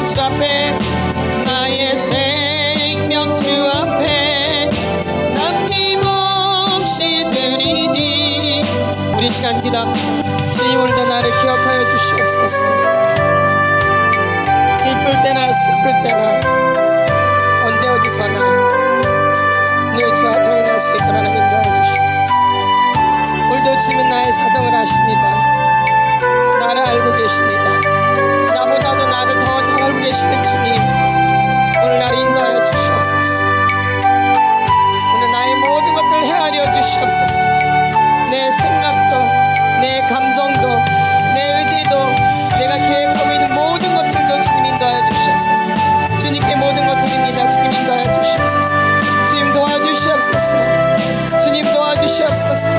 주 앞에 나의 생명 주 앞에 남김없이 드리니. 우리 시간 기도. 주님 오늘도 나를 기억하여 주시옵소서. 기쁠 때나 슬플 때나 언제 어디서나 늘 주와 동행할 수 있도록 하나님 인도하여 주시옵소서. 오늘도 주님은 나의 사정을 아십니다. 나를 알고 계십니다. 나보다도 나를 더 잘 알고 계시는 주님, 오늘 나를 인도하여 주시옵소서. 오늘 나의 모든 것들을 헤아려 주시옵소서. 내 생각도, 내 감정도, 내 의지도, 내가 계획하고 있는 모든 것들도 주님 인도하여 주시옵소서. 주님께 모든 것 드립니다. 주님 인도하여 주시옵소서. 주님 도와주시옵소서. 주님 도와주시옵소서.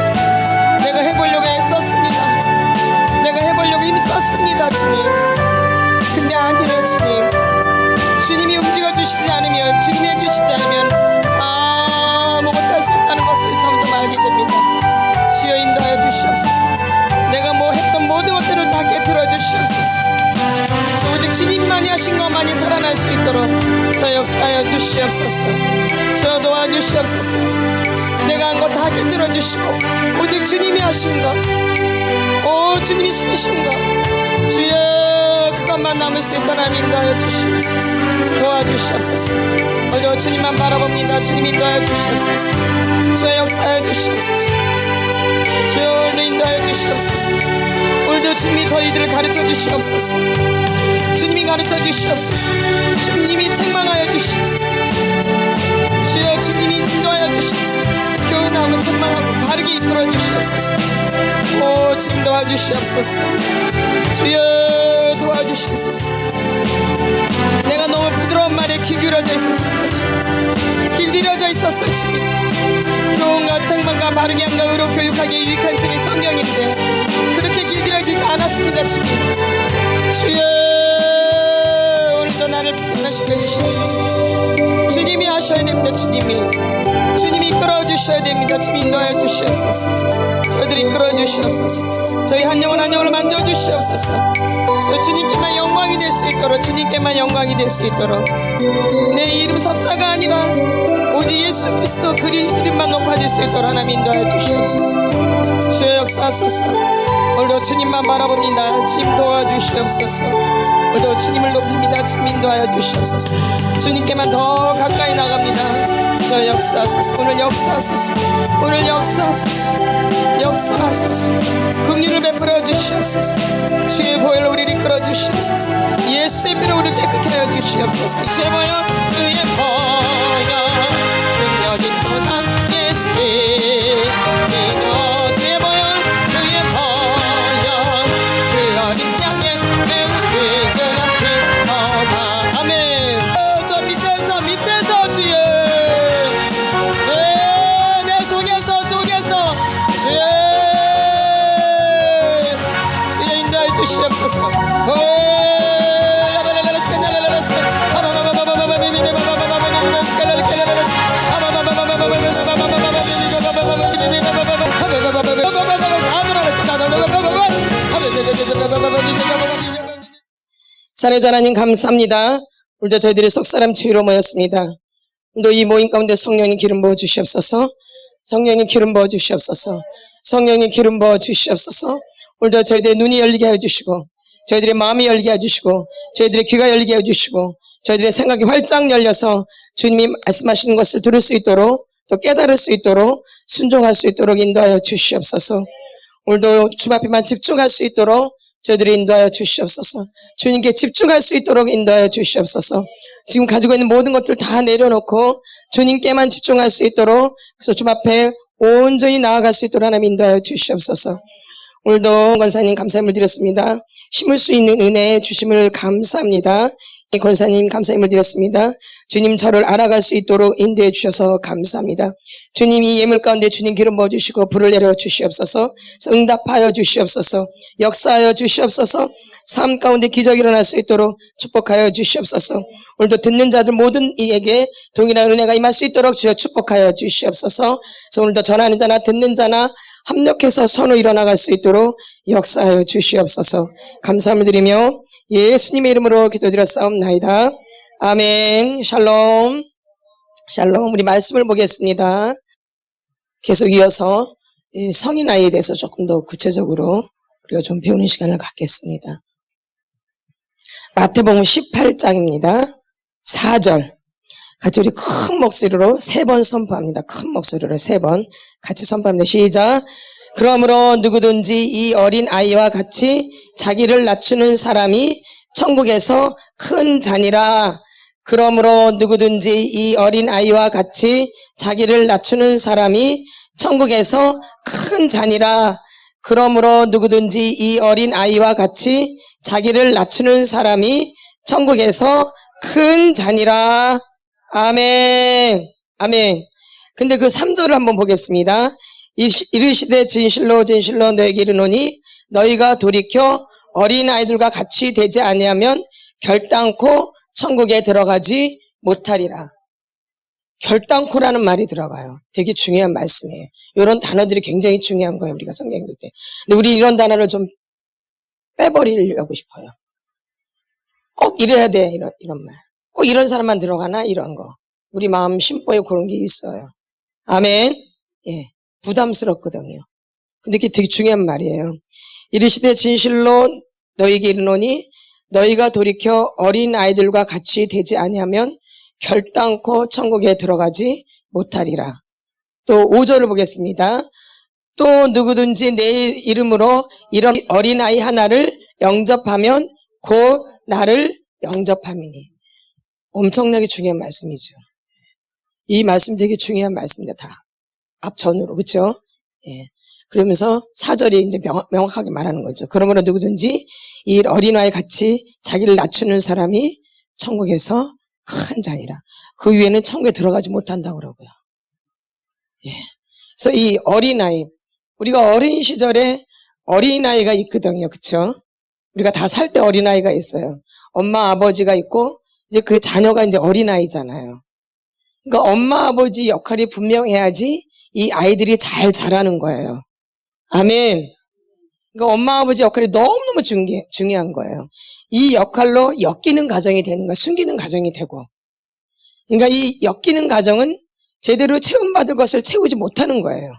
내가 해보려고 애썼습니다. 내가 해보려고 힘썼습니다. 주님. 근데 아니네 주님. 주님이 움직여주시지 않으면, 주님이 해주시지 않으면 아무것도 할 수 없다는 것을 점점 알게 됩니다. 주여 인도하여 주시옵소서. 내가 뭐 했던 모든 것들을 다 깨트려 주시옵소서. 오직 주님만이 하신 것만이 살아날 수 있도록 저 역사하여 주시옵소서. 저 도와주시옵소서. 내가 한 것 다 깨뜨려 주시고 오직 주님이 하신 것, 오 주님이 시키신 것, 주여 그것만 남을 수 있도록 인도하여 주시옵소서. 도와주시옵소서. 오늘도 주님만 바라봅니다. 주님 인도하여 주시옵소서. 주여 역사하여 주시옵소서. 주여 오늘도 인도하여 주시옵소서. 오늘도 주님이 저희들을 가르쳐 주시옵소서. 주님이 가르쳐 주시옵소서. 주님이 책망하여 주시옵소서. 주여 주님이 인도하여 주시옵소서. 교훈하고 책망하고 바르게 이끌어 주시옵소서. 오 주님 도와주시옵소서. 주여 도와주시옵소서. 내가 너무 부드러운 말에 귀 기울여져 있었습니다. 길들여져 있었어요. 주님. 교훈과 책망과 바르게 함과 의로 교육하기에 유익한 책이 성경인데 그렇게 길들여지지 않았습니다. 주님. 주여 오늘도 나를 변화시켜 주시옵소서. 주님이 하셔야 됩니다. 주님이 이끌어 주셔야 됩니다. 주님 인도하여 주시옵소서. 저희들이 이끌어 주시옵소서. 저희 한 영혼 한 영혼을 만져 주시옵소서. 주님께만 영광이 될 수 있도록, 주님께만 영광이 될 수 있도록 내 이름 석자가 아니라 오직 예수 그리스도 그 이름만 높아질 수 있도록 하나님 인도하여 주시옵소서. 주여 역사하소서. 오늘도 주님만 바라봅니다. 주님 도와주시옵소서. 오늘도 주님을 높입니다. 주님 인도하여 주시옵소서. 주님께만 더 가까이 나갑니다. 저 역사하소서. 오늘 역사하소서. 오늘 역사하소서. 역사하소서. 긍휼을 베풀어 주시옵소서. 주의 보혈로 우리를 이끌어 주시옵소서. 예수의 피로 우리를 깨끗게 하여 주시옵소서. 주의 보혈, 주의 보혈 능력이 또한 예수의 피로, 주의 보혈, 주의 보혈 그 어린 양의 매운빛과 피로다. 아멘. 저 밑에서 주여 내 속에서 주여 인도하여 주시옵소서. 살아계신 하나님 감사합니다. 오늘도 저희들이 속사람 주위로 모였습니다. 오늘도 이 모임 가운데 성령님 기름 부어 주시옵소서. 성령님 기름 부어 주시옵소서. 성령님 기름 부어 주시옵소서. 오늘도 저희들의 눈이 열리게 해주시고 저희들의 마음이 열리게 해주시고 저희들의 귀가 열리게 해주시고 저희들의 생각이 활짝 열려서 주님이 말씀하시는 것을 들을 수 있도록 또 깨달을 수 있도록 순종할 수 있도록 인도하여 주시옵소서. 오늘도 주님 앞에만 집중할 수 있도록 저희들이 인도하여 주시옵소서. 주님께 집중할 수 있도록 인도하여 주시옵소서. 지금 가지고 있는 모든 것들 다 내려놓고 주님께만 집중할 수 있도록 그래서 주님 앞에 온전히 나아갈 수 있도록 하나님 인도하여 주시옵소서. 오늘도 권사님 감사함을 드렸습니다. 심을 수 있는 은혜 주심을 감사합니다. 권사님 감사함을 드렸습니다. 주님 저를 알아갈 수 있도록 인도해 주셔서 감사합니다. 주님 이 예물 가운데 주님 기름 부어주시고 불을 내려 주시옵소서. 응답하여 주시옵소서. 역사하여 주시옵소서. 삶 가운데 기적이 일어날 수 있도록 축복하여 주시옵소서. 오늘도 듣는 자들 모든 이에게 동일한 은혜가 임할 수 있도록 주여 축복하여 주시옵소서. 그래서 오늘도 전하는 자나 듣는 자나 합력해서 선으로 일어나갈 수 있도록 역사하여 주시옵소서. 감사함을 드리며 예수님의 이름으로 기도드렸사옵나이다. 아멘. 샬롬. 샬롬. 우리 말씀을 보겠습니다. 계속 이어서 성인 아이에 대해서 조금 더 구체적으로 우리가 좀 배우는 시간을 갖겠습니다. 마태복음 18장입니다. 4절. 같이 우리 큰 목소리로 3번 선포합니다. 큰 목소리로 3번 같이 선포합니다. 시작. 그러므로 누구든지 이 어린 아이와 같이 자기를 낮추는 사람이 천국에서 큰 자니라. 그러므로 누구든지 이 어린 아이와 같이 자기를 낮추는 사람이 천국에서 큰 자니라. 그러므로 누구든지 이 어린 아이와 같이 자기를 낮추는 사람이 천국에서 큰 자니라. 아멘. 아멘. 근데 그 3절을 한번 보겠습니다. 이르시되 진실로 진실로 너에게 이르노니 너희가 돌이켜 어린 아이들과 같이 되지 아니하면 결단코 천국에 들어가지 못하리라. 결단코라는 말이 들어가요. 되게 중요한 말씀이에요. 이런 단어들이 굉장히 중요한 거예요. 우리가 성경 읽을 때. 근데 우리 이런 단어를 좀 빼버리려고 싶어요. 꼭 이래야 돼. 이런 말. 꼭 이런 사람만 들어가나? 이런 거. 우리 마음 심보에 그런 게 있어요. 아멘. 예. 부담스럽거든요. 근데 이게 되게 중요한 말이에요. 이르시되 진실로 너희에게 이르노니 너희가 돌이켜 어린 아이들과 같이 되지 아니하면 결단코 천국에 들어가지 못하리라. 또 5절을 보겠습니다. 또 누구든지 내 이름으로 이런 어린아이 하나를 영접하면 곧 나를 영접함이니. 엄청나게 중요한 말씀이죠. 이 말씀 되게 중요한 말씀입니다. 다 앞전으로. 그렇죠? 예. 그러면서 4절이 이제 명확하게 말하는 거죠. 그러므로 누구든지 이 어린아이 같이 자기를 낮추는 사람이 천국에서 큰 자니라. 그 위에는 천국에 들어가지 못한다고 그러고요. 예. 그래서 이 어린아이, 우리가 어린 시절에 어린아이가 있거든요. 그쵸? 우리가 다 살 때 어린아이가 있어요. 엄마, 아버지가 있고, 이제 그 자녀가 이제 어린아이잖아요. 그러니까 엄마, 아버지 역할이 분명해야지 이 아이들이 잘 자라는 거예요. 아멘. 그러니까 엄마, 아버지 역할이 너무너무 중요한 거예요. 이 역할로 엮이는 가정이 되는 거예요. 숨기는 가정이 되고. 그러니까 이 엮이는 가정은 제대로 채움받을 것을 채우지 못하는 거예요.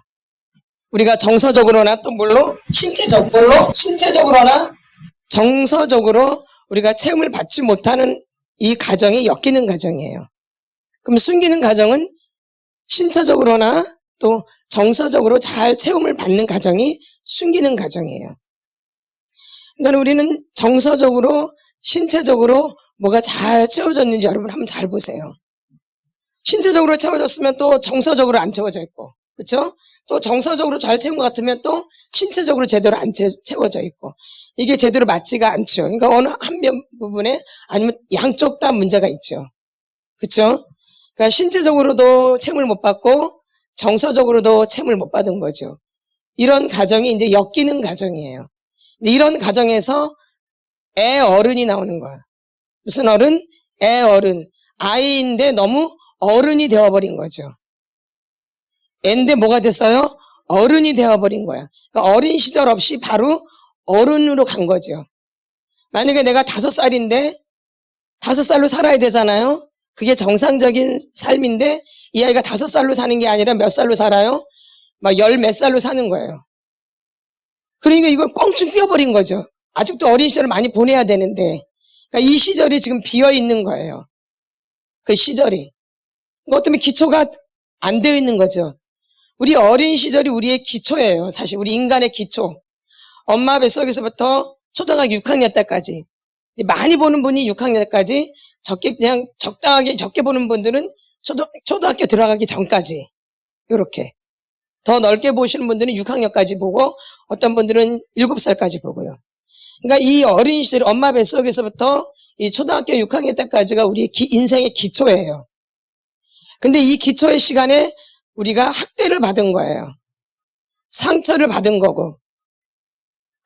우리가 정서적으로나 또 물론 신체적으로나 정서적으로 우리가 채움을 받지 못하는 이 가정이 엮이는 가정이에요. 그럼 숨기는 가정은 신체적으로나 또 정서적으로 잘 채움을 받는 가정이 숨기는 가정이에요. 그러니까 우리는 정서적으로, 신체적으로 뭐가 잘 채워졌는지 여러분 한번 잘 보세요. 신체적으로 채워졌으면 또 정서적으로 안 채워져 있고, 그렇죠? 또 정서적으로 잘 채운 것 같으면 또 신체적으로 제대로 안 채워져 있고, 이게 제대로 맞지가 않죠. 그러니까 어느 한 부분에 아니면 양쪽 다 문제가 있죠. 그렇죠? 그러니까 신체적으로도 채움을 못 받고 정서적으로도 채움을 못 받은 거죠. 이런 가정이 이제 엮이는 가정이에요. 이런 가정에서 애 어른이 나오는 거야. 무슨 어른? 애 어른. 아이인데 너무 어른이 되어버린 거죠. 애인데 뭐가 됐어요? 어른이 되어버린 거야. 그러니까 어린 시절 없이 바로 어른으로 간 거죠. 만약에 내가 5살인데 5살로 살아야 되잖아요. 그게 정상적인 삶인데 이 아이가 5살로 사는 게 아니라 몇 살로 살아요? 막 10몇 살로 사는 거예요. 그러니까 이걸 껑충 뛰어버린 거죠. 아직도 어린 시절을 많이 보내야 되는데, 그러니까 이 시절이 지금 비어 있는 거예요. 그 시절이. 그것 때문에 기초가 안 되어 있는 거죠. 우리 어린 시절이 우리의 기초예요. 사실 우리 인간의 기초. 엄마 뱃속에서부터 초등학교 6학년 때까지. 많이 보는 분이 6학년 때까지, 그냥 적당하게 적게 보는 분들은 초등학교 들어가기 전까지. 요렇게. 더 넓게 보시는 분들은 6학년까지 보고 어떤 분들은 7살까지 보고요. 그러니까 이 어린 시절 엄마 뱃속에서부터 이 초등학교 6학년 때까지가 우리 인생의 기초예요. 근데 이 기초의 시간에 우리가 학대를 받은 거예요. 상처를 받은 거고.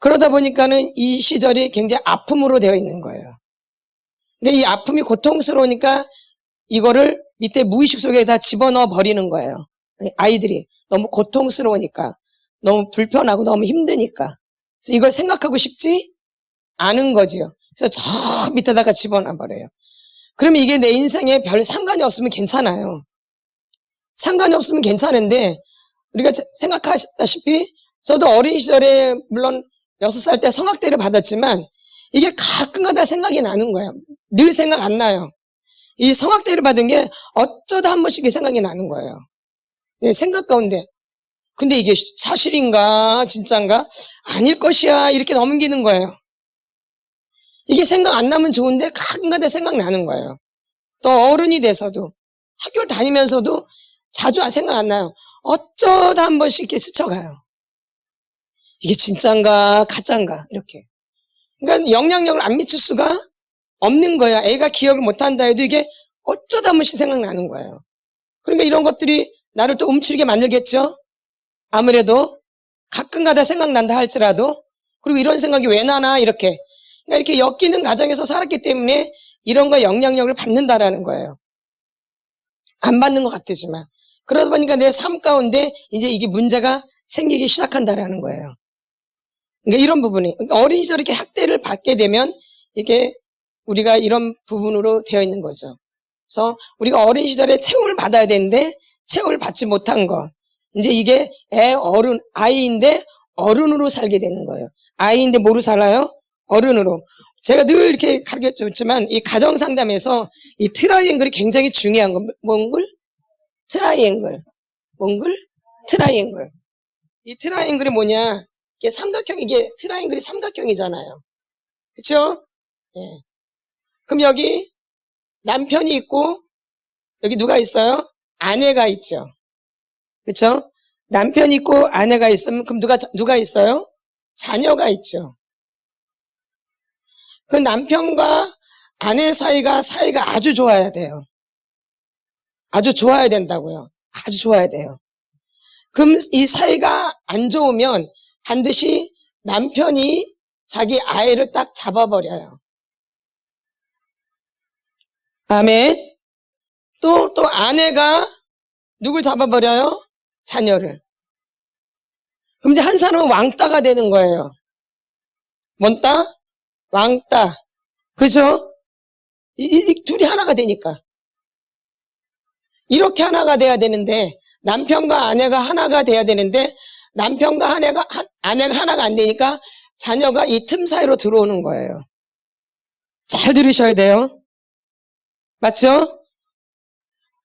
그러다 보니까는 이 시절이 굉장히 아픔으로 되어 있는 거예요. 근데 이 아픔이 고통스러우니까 이거를 밑에 무의식 속에다 집어넣어 버리는 거예요. 아이들이 너무 고통스러우니까, 너무 불편하고 너무 힘드니까. 그래서 이걸 생각하고 싶지 않은 거지요. 그래서 저 밑에다가 집어넣어 버려요. 그러면 이게 내 인생에 별 상관이 없으면 괜찮아요. 상관이 없으면 괜찮은데, 우리가 생각하시다시피 저도 어린 시절에 물론 6살 때 성악대를 받았지만 이게 가끔가다 생각이 나는 거예요. 늘 생각 안 나요. 이 성악대를 받은 게 어쩌다 한 번씩 생각이 나는 거예요. 네, 생각 가운데. 근데 이게 사실인가 진짜인가 아닐 것이야 이렇게 넘기는 거예요. 이게 생각 안 나면 좋은데 가끔가다 생각나는 거예요. 또 어른이 돼서도 학교를 다니면서도 자주 생각 안 나요. 어쩌다 한 번씩 이렇게 스쳐가요. 이게 진짜인가 가짜인가 이렇게. 그러니까 영향력을 안 미칠 수가 없는 거야. 애가 기억을 못한다 해도 이게 어쩌다 한 번씩 생각나는 거예요. 그러니까 이런 것들이 나를 또 움츠리게 만들겠죠. 아무래도 가끔가다 생각난다 할지라도. 그리고 이런 생각이 왜 나나 이렇게. 그러니까 이렇게 엮이는 가정에서 살았기 때문에 이런 거 영향력을 받는다라는 거예요. 안 받는 것 같지만. 그러다 보니까 내 삶 가운데 이제 이게 문제가 생기기 시작한다라는 거예요. 그러니까 이런 부분이. 그러니까 어린 시절에 이렇게 학대를 받게 되면 이게 우리가 이런 부분으로 되어 있는 거죠. 그래서 우리가 어린 시절에 체험을 받아야 되는데 체험을 받지 못한 거. 이제 이게 아이인데 어른으로 살게 되는 거예요. 아이인데 뭐로 살아요? 어른으로. 제가 늘 이렇게 가르쳐줬지만 이 가정 상담에서 이 트라이앵글이 굉장히 중요한 거. 뭔 글? 트라이앵글. 뭔 글? 트라이앵글. 이 트라이앵글이 뭐냐? 이게 이게 트라이앵글이 삼각형이잖아요. 그쵸? 예. 그럼 여기 남편이 있고 여기 누가 있어요? 아내가 있죠. 그쵸? 남편이 있고 아내가 있으면 그럼 누가 있어요? 자녀가 있죠. 그 남편과 아내 사이가 아주 좋아야 돼요. 아주 좋아야 된다고요. 아주 좋아야 돼요. 그럼 이 사이가 안 좋으면 반드시 남편이 자기 아이를 딱 잡아버려요. 아멘. 또 아내가 누굴 잡아버려요? 자녀를. 그럼 이제 한 사람은 왕따가 되는 거예요. 뭔 따? 왕따. 그죠? 이 둘이 하나가 되니까. 이렇게 하나가 돼야 되는데, 남편과 아내가 하나가 돼야 되는데, 남편과 아내가 하나가 안 되니까 자녀가 이 틈 사이로 들어오는 거예요. 잘 들으셔야 돼요. 맞죠?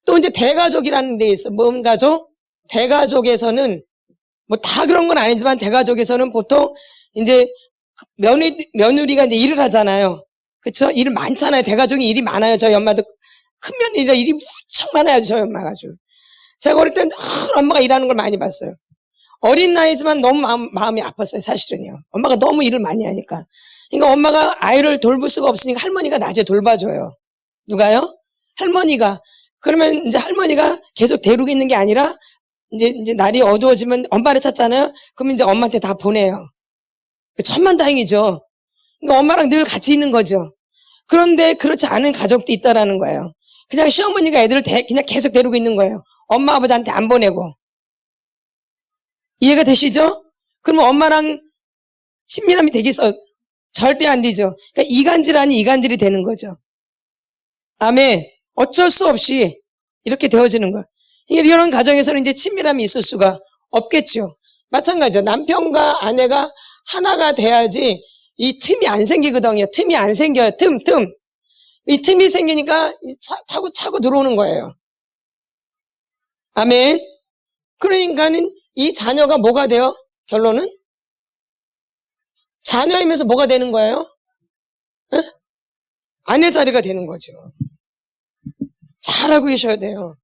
또 이제 대가족이라는 데 있어. 뭔 가족? 대가족에서는 뭐 다 그런 건 아니지만 대가족에서는 보통 이제 며느리가 이제 일을 하잖아요. 그쵸? 일 많잖아요. 대가족이 일이 많아요. 저희 엄마도 큰 며느리라 일이 무척 많아요. 저희 엄마가 아주. 제가 어릴 땐 엄마가 일하는 걸 많이 봤어요. 어린 나이지만 너무 마음이 아팠어요. 사실은요. 엄마가 너무 일을 많이 하니까. 그러니까 엄마가 아이를 돌볼 수가 없으니까 할머니가 낮에 돌봐줘요. 누가요? 할머니가. 그러면 이제 할머니가 계속 데리고 있는 게 아니라 이제 날이 어두워지면 엄마를 찾잖아요. 그러면 이제 엄마한테 다 보내요. 천만다행이죠. 그러니까 엄마랑 늘 같이 있는 거죠. 그런데 그렇지 않은 가족도 있다라는 거예요. 그냥 시어머니가 애들을 그냥 계속 데리고 있는 거예요. 엄마 아버지한테 안 보내고. 이해가 되시죠? 그러면 엄마랑 친밀함이 되겠어? 절대 안 되죠. 그러니까 이간질 아닌 이간질이 되는 거죠. 아멘. 어쩔 수 없이 이렇게 되어지는 거예요. 이런 가정에서는 이제 친밀함이 있을 수가 없겠죠. 마찬가지죠. 남편과 아내가 하나가 돼야지 이 틈이 안 생기거든요. 틈이 안 생겨요. 틈. 이 틈이 생기니까 차고 들어오는 거예요. 아멘. 그러니까는 이 자녀가 뭐가 돼요? 결론은? 자녀이면서 뭐가 되는 거예요? 에? 아내 자리가 되는 거죠. 잘 알고 계셔야 돼요.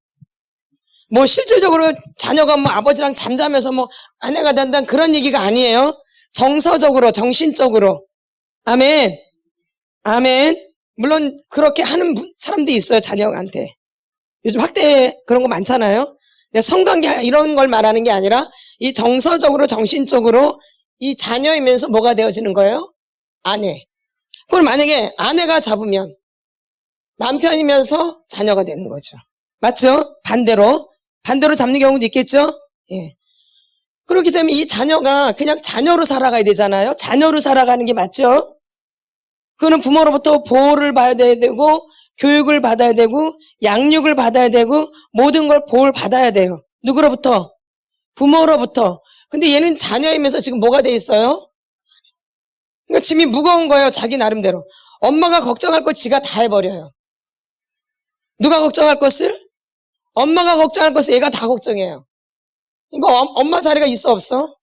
뭐 실질적으로 자녀가 뭐 아버지랑 잠자면서 뭐 아내가 된다는 그런 얘기가 아니에요. 정서적으로, 정신적으로. 아멘. 아멘. 물론 그렇게 하는 사람도 있어요. 자녀한테. 요즘 학대 그런 거 많잖아요. 성관계 이런 걸 말하는 게 아니라 이 정서적으로, 정신적으로 이 자녀이면서 뭐가 되어지는 거예요? 아내. 그럼 만약에 아내가 잡으면 남편이면서 자녀가 되는 거죠. 맞죠? 반대로 잡는 경우도 있겠죠? 예. 그렇기 때문에 이 자녀가 그냥 자녀로 살아가야 되잖아요. 자녀로 살아가는 게 맞죠? 그는 부모로부터 보호를 받아야 되고, 교육을 받아야 되고, 양육을 받아야 되고, 모든 걸 보호를 받아야 돼요. 누구로부터? 부모로부터. 근데 얘는 자녀이면서 지금 뭐가 돼 있어요? 그러니까 짐이 무거운 거예요. 자기 나름대로. 엄마가 걱정할 거 지가 다 해버려요. 누가 걱정할 것을? 엄마가 걱정할 것을 얘가 다 걱정해요. 이거 엄마 자리가 있어 없어?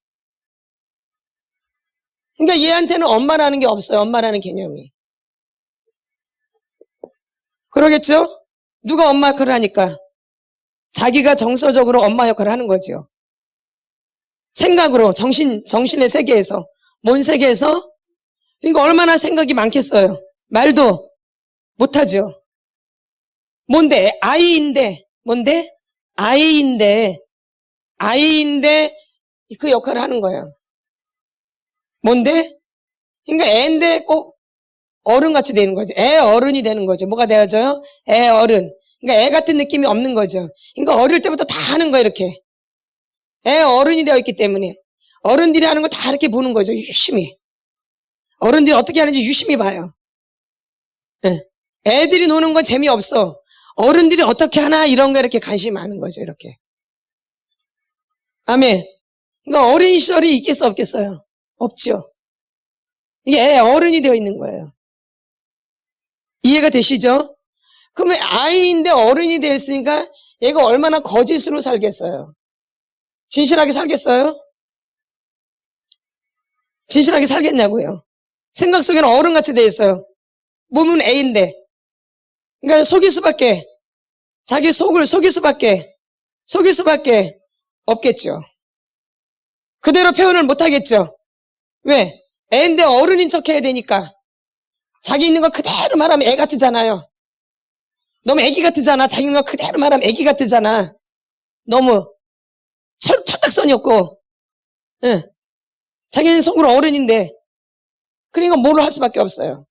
그러니까 얘한테는 엄마라는 게 없어요. 엄마라는 개념이. 그러겠죠? 누가 엄마 역할을 하니까? 자기가 정서적으로 엄마 역할을 하는 거죠. 생각으로, 정신의 세계에서, 뭔 세계에서? 그러니까 얼마나 생각이 많겠어요. 말도 못하죠. 뭔데? 아이인데, 뭔데? 아이인데 그 역할을 하는 거예요. 뭔데? 그러니까 애인데 꼭 어른같이 되는 거죠. 애 어른이 되는 거죠. 뭐가 되어져요? 애 어른. 그러니까 애 같은 느낌이 없는 거죠. 그러니까 어릴 때부터 다 하는 거예요, 이렇게. 애 어른이 되어 있기 때문에. 어른들이 하는 걸 다 이렇게 보는 거죠, 유심히. 어른들이 어떻게 하는지 유심히 봐요. 네. 애들이 노는 건 재미없어. 어른들이 어떻게 하나 이런 거 이렇게 관심이 많은 거죠, 이렇게. 아멘. 그러니까 어린 시절이 있겠어, 없겠어요? 없죠. 이게 애 어른이 되어 있는 거예요. 이해가 되시죠? 그러면 아이인데 어른이 되어 있으니까 얘가 얼마나 거짓으로 살겠어요? 진실하게 살겠어요? 진실하게 살겠냐고요. 생각 속에는 어른같이 되어 있어요. 몸은 애인데. 그러니까 속일 수밖에, 자기 속을 속일 수밖에 없겠죠. 그대로 표현을 못하겠죠. 왜? 애인데 어른인 척 해야 되니까. 자기 있는 걸 그대로 말하면 애 같으잖아요. 너무 애기 같으잖아. 자기 있는 걸 그대로 말하면 애기 같으잖아. 너무 철딱선이 없고. 응. 자기는 속으로 어른인데. 그러니까 뭘 할 수밖에 없어요.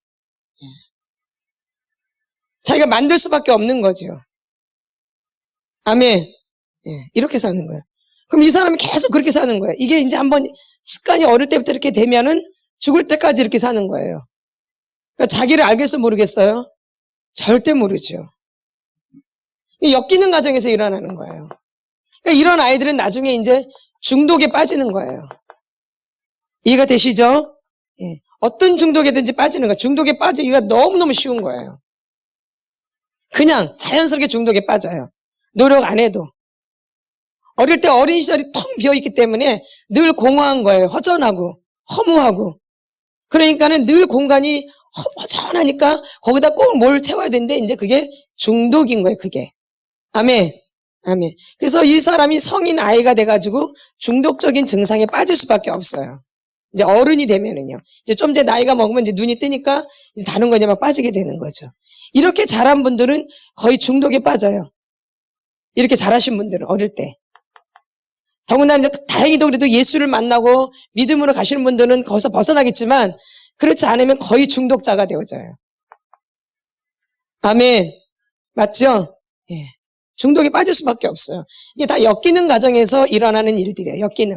자기가 만들 수밖에 없는 거죠. 아멘. 예, 이렇게 사는 거예요. 그럼 이 사람이 계속 그렇게 사는 거예요. 이게 이제 한번 습관이 어릴 때부터 이렇게 되면은 죽을 때까지 이렇게 사는 거예요. 그러니까 자기를 알겠어 모르겠어요? 절대 모르죠. 엮이는 과정에서 일어나는 거예요. 그러니까 이런 아이들은 나중에 이제 중독에 빠지는 거예요. 이해가 되시죠? 예. 어떤 중독에든지 빠지는 거예요. 중독에 빠지기가 너무너무 쉬운 거예요. 그냥 자연스럽게 중독에 빠져요. 노력 안 해도. 어릴 때 어린 시절이 텅 비어있기 때문에 늘 공허한 거예요. 허전하고 허무하고. 그러니까는 늘 공간이 허전하니까 거기다 꼭 뭘 채워야 되는데 이제 그게 중독인 거예요. 그게. 아멘. 아멘. 그래서 이 사람이 성인 아이가 돼가지고 중독적인 증상에 빠질 수밖에 없어요. 이제 어른이 되면은요. 이제 좀 이제 나이가 먹으면 이제 눈이 뜨니까 이제 다른 거에 막 빠지게 되는 거죠. 이렇게 자란 분들은 거의 중독에 빠져요. 이렇게 자라신 분들은 어릴 때. 더구나 이제 다행히도 그래도 예수를 만나고 믿음으로 가시는 분들은 거기서 벗어나겠지만 그렇지 않으면 거의 중독자가 되어져요. 아멘. 맞죠? 예. 중독에 빠질 수밖에 없어요. 이게 다 엮이는 과정에서 일어나는 일들이에요. 엮이는.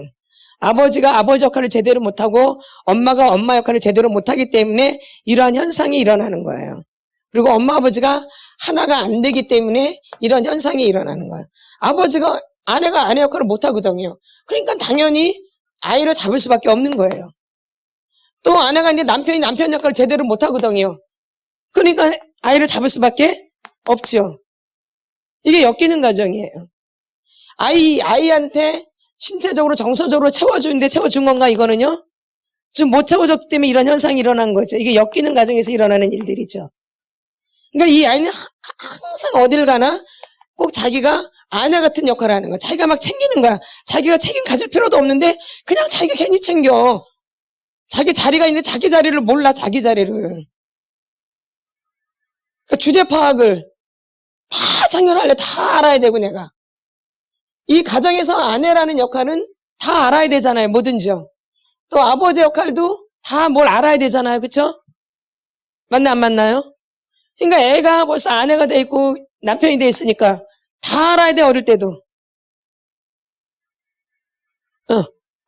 아버지가 아버지 역할을 제대로 못하고 엄마가 엄마 역할을 제대로 못하기 때문에 이러한 현상이 일어나는 거예요. 그리고 엄마 아버지가 하나가 안 되기 때문에 이런 현상이 일어나는 거예요. 아내가 아내 역할을 못하거든요. 그러니까 당연히 아이를 잡을 수밖에 없는 거예요. 또 아내가 이제 남편이 남편 역할을 제대로 못하거든요. 그러니까 아이를 잡을 수밖에 없죠. 이게 엮이는 과정이에요. 아이한테 신체적으로 정서적으로 채워주는데 채워준 건가 이거는요? 지금 못 채워줬기 때문에 이런 현상이 일어난 거죠. 이게 엮이는 과정에서 일어나는 일들이죠. 그러니까 이 아이는 항상 어딜 가나 꼭 자기가 아내 같은 역할을 하는 거야. 자기가 막 챙기는 거야. 자기가 책임 가질 필요도 없는데 그냥 자기가 괜히 챙겨. 자기 자리가 있는데 자기 자리를 몰라. 자기 자리를. 그러니까 주제 파악을 다 장렬할래. 다 알아야 되고 내가. 이 가정에서 아내라는 역할은 다 알아야 되잖아요. 뭐든지요. 또 아버지 역할도 다 뭘 알아야 되잖아요. 그쵸? 맞나 안 맞나요? 그러니까 애가 벌써 아내가 돼 있고 남편이 돼 있으니까 다 알아야 돼. 어릴 때도.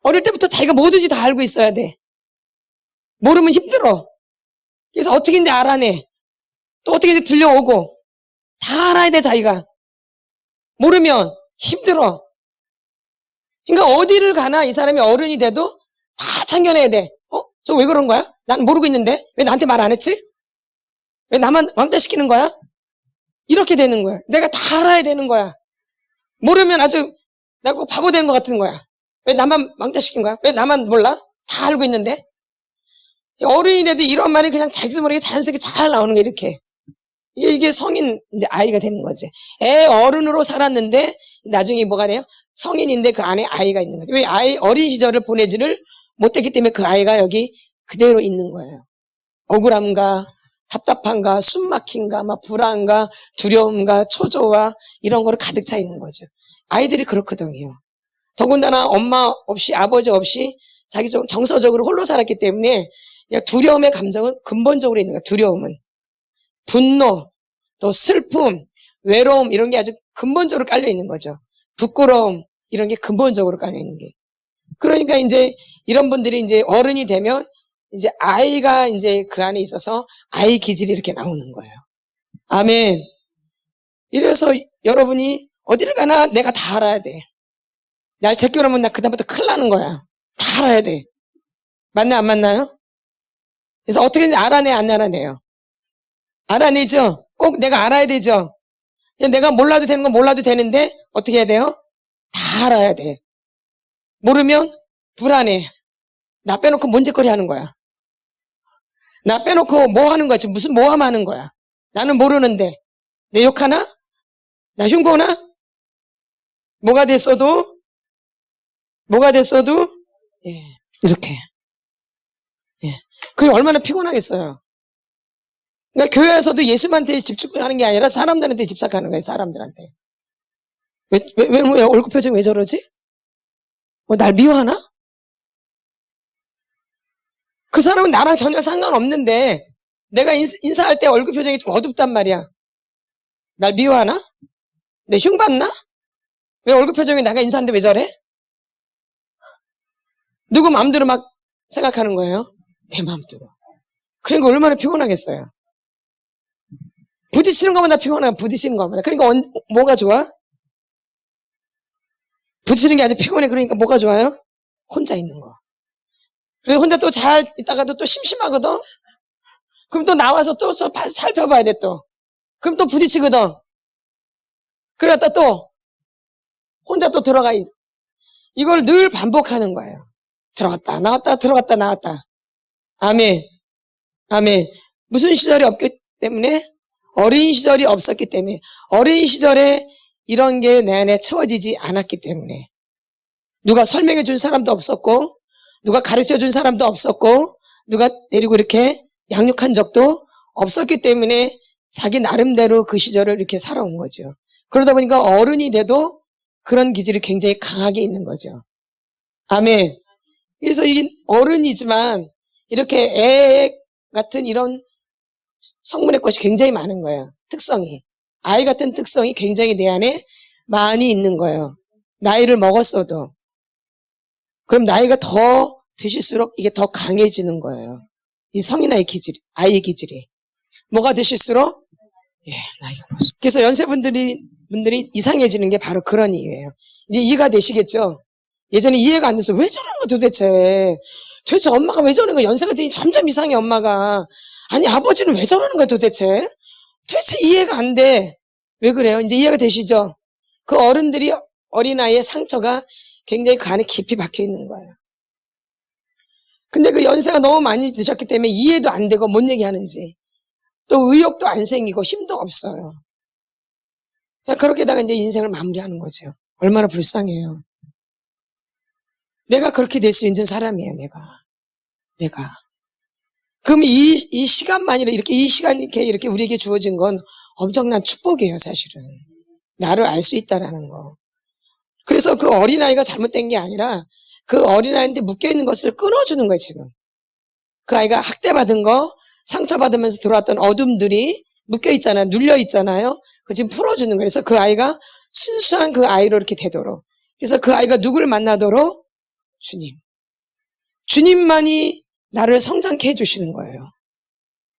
어릴 때부터 자기가 뭐든지 다 알고 있어야 돼. 모르면 힘들어. 그래서 어떻게인지 알아내. 또 어떻게인지 들려오고 다 알아야 돼. 자기가. 모르면 힘들어. 그러니까 어디를 가나 이 사람이 어른이 돼도 다 참견해야 돼. 저 왜 그런 거야? 난 모르고 있는데 왜 나한테 말 안 했지? 왜 나만 왕따시키는 거야? 이렇게 되는 거야. 내가 다 알아야 되는 거야. 모르면 아주 내가 꼭 바보 되는 것 같은 거야. 왜 나만 왕따시킨 거야? 왜 나만 몰라? 다 알고 있는데. 어른이 돼도 이런 말이 그냥 자기도 모르게 자연스럽게 잘 나오는 게 이렇게. 이게 성인 이제 아이가 되는 거지. 애 어른으로 살았는데 나중에 뭐가 돼요? 성인인데 그 안에 아이가 있는 거죠. 왜 어린 시절을 보내지를 못했기 때문에 그 아이가 여기 그대로 있는 거예요. 억울함과 답답함과 숨막힘과 막 불안과 두려움과 초조와 이런 거를 가득 차 있는 거죠. 아이들이 그렇거든요. 더군다나 엄마 없이 아버지 없이 자기적으로 정서적으로 홀로 살았기 때문에 두려움의 감정은 근본적으로 있는 거예요. 두려움은. 분노, 또 슬픔, 외로움 이런 게 아주 근본적으로 깔려 있는 거죠. 부끄러움 이런 게 근본적으로 깔려 있는 게. 그러니까 이제 이런 분들이 이제 어른이 되면 이제 아이가 이제 그 안에 있어서 아이 기질이 이렇게 나오는 거예요. 아멘. 이래서 여러분이 어디를 가나 내가 다 알아야 돼. 날 제껴놓으면 나 그다음부터 큰일 나는 거야. 다 알아야 돼. 맞나 안 맞나요? 그래서 어떻게든지 알아내 안 알아내요? 알아내죠? 꼭 내가 알아야 되죠? 그냥 내가 몰라도 되는 건 몰라도 되는데 어떻게 해야 돼요? 다 알아야 돼. 모르면 불안해. 나 빼놓고 뭔 짓거리 하는 거야. 나 빼놓고 뭐 하는 거야? 지금 무슨 모함 하는 거야. 나는 모르는데 내 욕하나? 나 흉보나? 뭐가 됐어도 예, 이렇게 그게 얼마나 피곤하겠어요. 그러니까 교회에서도 예수한테 집중하는 게 아니라 사람들한테 집착하는 거예요. 사람들한테. 왜 얼굴 표정 왜 저러지? 날 미워하나? 그 사람은 나랑 전혀 상관없는데 내가 인사할 때 얼굴 표정이 좀 어둡단 말이야. 날 미워하나? 내 흉받나? 왜 얼굴 표정이 내가 인사하는데 왜 저래? 누구 마음대로 막 생각하는 거예요? 내 마음대로. 그러니까 얼마나 피곤하겠어요. 부딪히는 것보다 피곤해요. 부딪히는 것보다. 그러니까 뭐가 좋아? 부딪히는 게 아주 피곤해. 그러니까 뭐가 좋아요? 혼자 있는 거. 그리고 혼자 또 잘 있다가도 또 심심하거든? 그럼 또 나와서 또 살펴봐야 돼 또. 그럼 또 부딪히거든. 그러다 또 혼자 또 들어가 있어. 이걸 늘 반복하는 거예요. 들어갔다 나왔다 들어갔다 나왔다. 아멘. 아멘. 무슨 시절이 없기 때문에? 어린 시절이 없었기 때문에. 어린 시절에 이런 게 내 안에 채워지지 않았기 때문에. 누가 설명해 준 사람도 없었고 누가 가르쳐 준 사람도 없었고 누가 데리고 이렇게 양육한 적도 없었기 때문에 자기 나름대로 그 시절을 이렇게 살아온 거죠. 그러다 보니까 어른이 돼도 그런 기질이 굉장히 강하게 있는 거죠. 아멘. 그래서 이 어른이지만 이렇게 애 같은 이런 성분의 것이 굉장히 많은 거예요. 특성이. 아이 같은 특성이 굉장히 내 안에 많이 있는 거예요. 나이를 먹었어도. 그럼 나이가 더 드실수록 이게 더 강해지는 거예요. 이 성인아이 기질이, 아이의 기질이. 뭐가 드실수록? 나이가 먹었어. 그래서 연세분들이 이상해지는 게 바로 그런 이유예요. 이제 이해가 되시겠죠? 예전에 이해가 안 돼서 왜 저러는 거 도대체? 도대체 엄마가 왜 저러는 거야? 연세가 되니 점점 이상해, 엄마가. 아니, 아버지는 왜 저러는 거야, 도대체? 도대체 이해가 안 돼. 왜 그래요? 이제 이해가 되시죠? 그 어른들이 어린아이의 상처가 굉장히 그 안에 깊이 박혀 있는 거예요. 근데 그 연세가 너무 많이 드셨기 때문에 이해도 안 되고 뭔 얘기하는지. 또 의욕도 안 생기고 힘도 없어요. 그렇게다가 이제 인생을 마무리하는 거죠. 얼마나 불쌍해요. 내가 그렇게 될 수 있는 사람이에요, 내가. 그럼 이 시간만이라 이 시간이 이렇게 우리에게 주어진 건 엄청난 축복이에요, 사실은. 나를 알 수 있다라는 거. 그래서 그 어린아이가 잘못된 게 아니라 그 어린아이한테 묶여있는 것을 끊어주는 거예요, 지금. 그 아이가 학대받은 거, 상처받으면서 들어왔던 어둠들이 묶여있잖아요. 눌려있잖아요. 그 지금 풀어주는 거예요. 그래서 그 아이가 순수한 그 아이로 이렇게 되도록. 그래서 그 아이가 누구를 만나도록? 주님. 주님만이 나를 성장케 해주시는 거예요.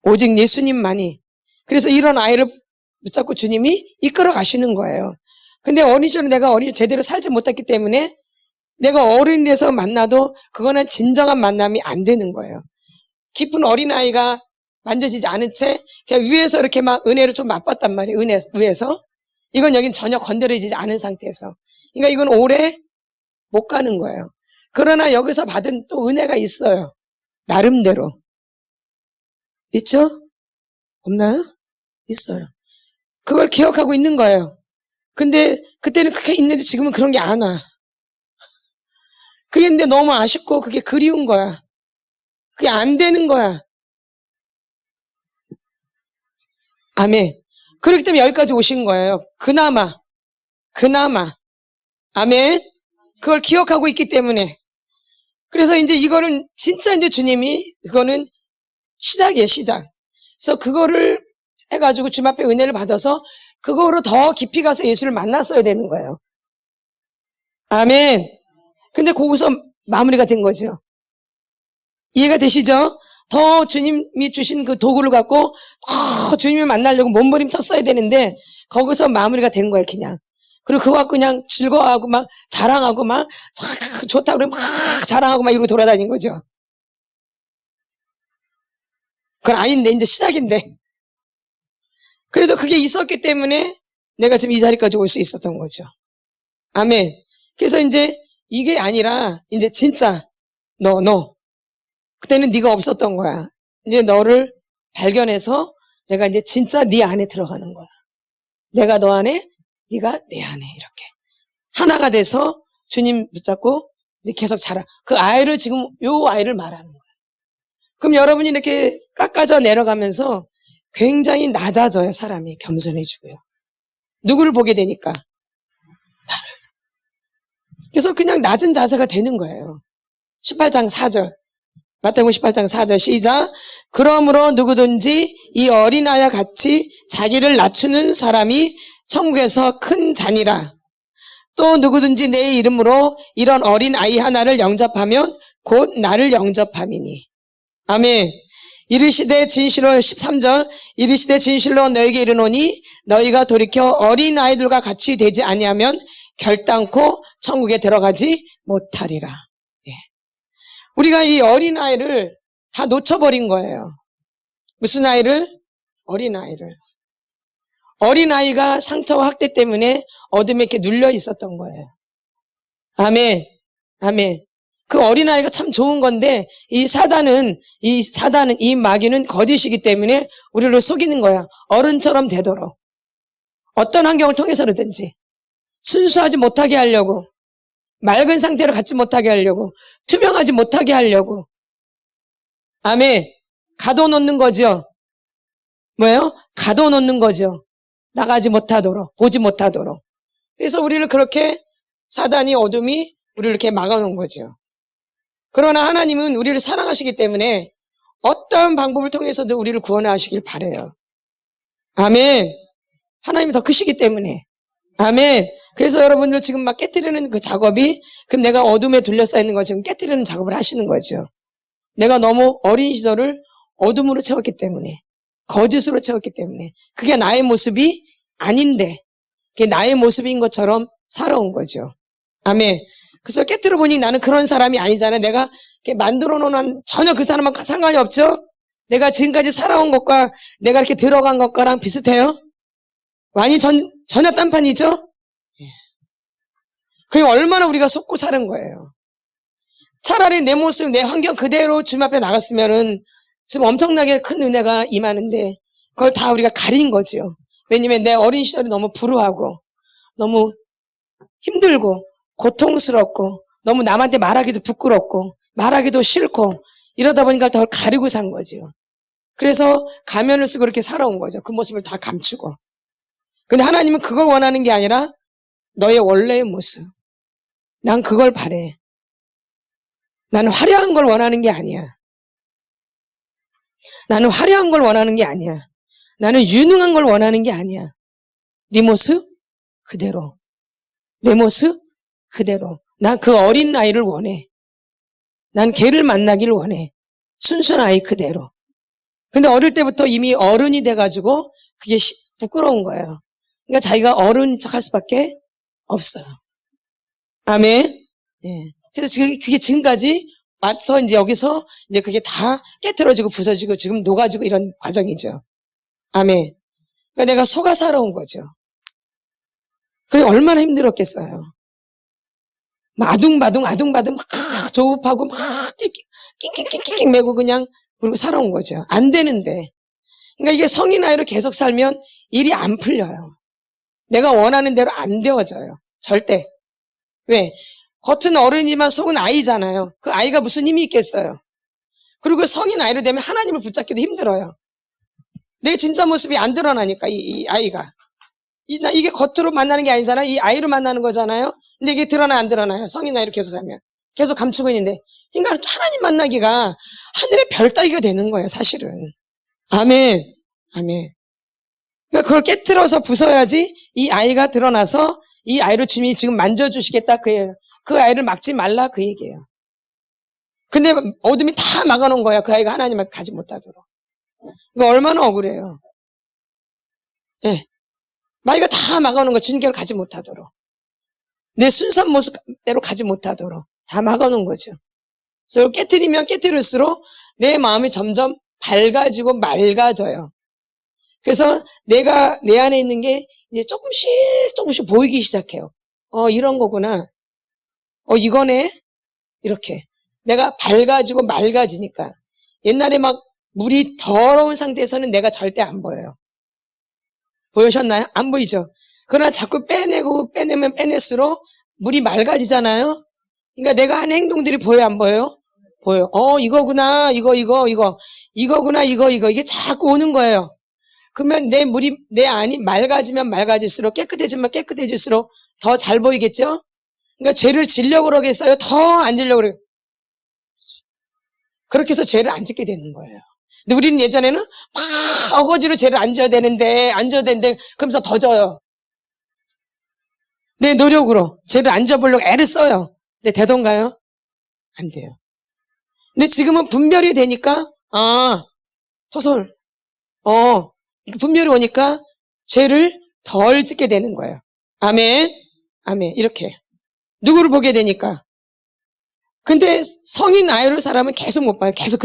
오직 예수님만이. 그래서 이런 아이를 붙잡고 주님이 이끌어 가시는 거예요. 근데 어린 시절에 내가 제대로 살지 못했기 때문에 내가 어른이 돼서 만나도 그거는 진정한 만남이 안 되는 거예요. 깊은 어린아이가 만져지지 않은 채 그냥 위에서 이렇게 막 은혜를 좀 맛봤단 말이에요. 위에서. 이건 여긴 전혀 건드려지지 않은 상태에서. 그러니까 이건 오래 못 가는 거예요. 그러나 여기서 받은 또 은혜가 있어요. 나름대로. 있죠? 없나요? 있어요. 그걸 기억하고 있는 거예요. 근데 그때는 그게 있는데 지금은 그런 게 안 와. 그게 근데 너무 아쉽고 그게 그리운 거야. 그게 안 되는 거야. 아멘. 그렇기 때문에 여기까지 오신 거예요. 그나마. 아멘. 그걸 기억하고 있기 때문에. 그래서 이제 이거는 진짜 이제 주님이 그거는 시작이에요, 시작. 그래서 그거를 해가지고 주님 앞에 은혜를 받아서 그거로 더 깊이 가서 예수를 만났어야 되는 거예요. 아멘. 근데 거기서 마무리가 된 거죠. 이해가 되시죠? 더 주님이 주신 그 도구를 갖고 더 주님을 만나려고 몸부림쳤어야 되는데 거기서 마무리가 된 거예요, 그냥. 그리고 그거 갖고 그냥 즐거워하고 막 자랑하고 막 좋다고 그러면 막 자랑하고 막 이러고 돌아다닌 거죠. 그건 아닌데 이제 시작인데. 그래도 그게 있었기 때문에 내가 지금 이 자리까지 올 수 있었던 거죠. 아멘. 그래서 이제 이게 아니라 이제 진짜 너 그때는 네가 없었던 거야. 이제 너를 발견해서 내가 이제 진짜 네 안에 들어가는 거야. 내가 너 안에, 네가 내 안에 이렇게 하나가 돼서 주님 붙잡고 이제 계속 자라. 그 아이를 지금 요 아이를 말하는 거야. 그럼 여러분이 이렇게 깎아져 내려가면서 굉장히 낮아져요. 사람이 겸손해지고요. 누구를 보게 되니까 나를. 그래서 그냥 낮은 자세가 되는 거예요. 18장 4절. 마태복음 18장 4절 시작. 그러므로 누구든지 이 어린아이와 같이 자기를 낮추는 사람이 천국에서 큰 자니라. 또 누구든지 내 이름으로 이런 어린아이 하나를 영접하면 곧 나를 영접함이니. 아멘. 이르시되 진실로 13절 이르시되 진실로 너에게 이르노니 너희가 돌이켜 어린아이들과 같이 되지 아니하면 결단코 천국에 들어가지 못하리라. 예. 우리가 이 어린아이를 다 놓쳐버린 거예요. 무슨 아이를? 어린아이를. 어린아이가 상처와 학대 때문에 어둠에 이렇게 눌려 있었던 거예요. 아멘. 아멘. 그 어린아이가 참 좋은 건데 이 사단은 이 마귀는 거짓이기 때문에 우리를 속이는 거야. 어른처럼 되도록. 어떤 환경을 통해서든지 순수하지 못하게 하려고, 맑은 상태로 갖지 못하게 하려고, 투명하지 못하게 하려고. 아멘. 가둬놓는 거죠. 뭐예요? 가둬놓는 거죠. 나가지 못하도록, 보지 못하도록. 그래서 우리를 그렇게 사단이 어둠이 우리를 이렇게 막아놓은 거죠. 그러나 하나님은 우리를 사랑하시기 때문에 어떤 방법을 통해서도 우리를 구원하시길 바라요. 아멘. 하나님이 더 크시기 때문에. 아멘. 그래서 여러분들 지금 막 깨트리는 그 작업이, 그럼 내가 어둠에 둘러싸여 있는 거 지금 깨트리는 작업을 하시는 거죠. 내가 너무 어린 시절을 어둠으로 채웠기 때문에, 거짓으로 채웠기 때문에, 그게 나의 모습이 아닌데, 그게 나의 모습인 것처럼 살아온 거죠. 아멘. 그래서 깨트려 보니 나는 그런 사람이 아니잖아요. 내가 이렇게 만들어 놓은 전혀 그 사람과 상관이 없죠? 내가 지금까지 살아온 것과 내가 이렇게 들어간 것과랑 비슷해요? 완전히 전혀 딴판이죠? 그게 얼마나 우리가 속고 사는 거예요. 차라리 내 모습, 내 환경 그대로 주님 앞에 나갔으면은 지금 엄청나게 큰 은혜가 임하는데 그걸 다 우리가 가린 거죠. 왜냐면 내 어린 시절이 너무 불우하고 너무 힘들고 고통스럽고 너무 남한테 말하기도 부끄럽고 말하기도 싫고 이러다 보니까 더 가리고 산 거죠. 그래서 가면을 쓰고 이렇게 살아온 거죠. 그 모습을 다 감추고. 근데 하나님은 그걸 원하는 게 아니라 너의 원래의 모습. 난 그걸 바래. 나는 화려한 걸 원하는 게 아니야. 나는 화려한 걸 원하는 게 아니야. 나는 유능한 걸 원하는 게 아니야. 네 모습 그대로. 내 모습 그대로. 난 그 어린 아이를 원해. 난 걔를 만나기를 원해. 순수한 아이 그대로. 근데 어릴 때부터 이미 어른이 돼가지고 그게 부끄러운 거예요. 그러니까 자기가 어른인 척 할 수밖에 없어요. 아멘. 예. 그래서 그게 지금까지 와서 이제 여기서 이제 그게 다 깨트려지고 부서지고 지금 녹아지고 이런 과정이죠. 아멘. 그러니까 내가 속아 살아온 거죠. 그래 얼마나 힘들었겠어요. 막 아둥바둥 막 조급하고 막 낑낑낑낑 매고 그냥 그리고 살아온 거죠. 안 되는데. 그러니까 이게 성인 아이로 계속 살면 일이 안 풀려요. 내가 원하는 대로 안 되어져요. 절대. 왜? 겉은 어른이지만 속은 아이잖아요. 그 아이가 무슨 힘이 있겠어요. 그리고 성인 아이로 되면 하나님을 붙잡기도 힘들어요. 내 진짜 모습이 안 드러나니까 이 아이가. 이게 겉으로 만나는 게 아니잖아요. 이 아이로 만나는 거잖아요. 근데 이게 드러나 안 드러나요. 성인 나이로 계속 살면. 계속 감추고 있는데. 그러니까 하나님 만나기가 하늘의 별 따기가 되는 거예요. 사실은. 아멘. 아멘. 그러니까 그걸 깨트려서 부숴야지 이 아이가 드러나서 이 아이를 주님이 지금 만져주시겠다 그예요. 그 아이를 막지 말라 그 얘기예요. 근데 어둠이 다 막아놓은 거야. 그 아이가 하나님을 가지 못하도록. 이거 얼마나 억울해요. 예. 마귀가 다 막아놓은 거 주님께로 가지 못하도록. 내 순수한 모습대로 가지 못하도록 다 막아놓은 거죠. 그래서 깨트리면 깨트릴수록 내 마음이 점점 밝아지고 맑아져요. 그래서 내가 내 안에 있는 게 이제 조금씩 보이기 시작해요. 이런 거구나. 이거네. 이렇게. 내가 밝아지고 맑아지니까. 옛날에 막 물이 더러운 상태에서는 내가 절대 안 보여요. 보이셨나요? 안 보이죠? 그러나 자꾸 빼내면 빼낼수록 물이 맑아지잖아요? 그러니까 내가 하는 행동들이 보여요, 안 보여요? 보여요. 이거구나, 이거구나, 이게 자꾸 오는 거예요. 그러면 내 안이 맑아지면 맑아질수록 깨끗해지면 깨끗해질수록 더 잘 보이겠죠? 그러니까 죄를 지려고 그러겠어요? 더 안 지려고 그래요. 그렇게 해서 죄를 안 짓게 되는 거예요. 근데 우리는 예전에는 막 어거지로 죄를 안 져야 되는데 그러면서 더 져요. 내 노력으로 죄를 안 져보려고 애를 써요. 근데 되던가요? 안 돼요. 근데 지금은 분별이 되니까 토설 분별이 오니까 죄를 덜 짓게 되는 거예요. 아멘. 아멘. 이렇게 누구를 보게 되니까. 근데 성인 아이로 살아면 계속 못 봐요. 계속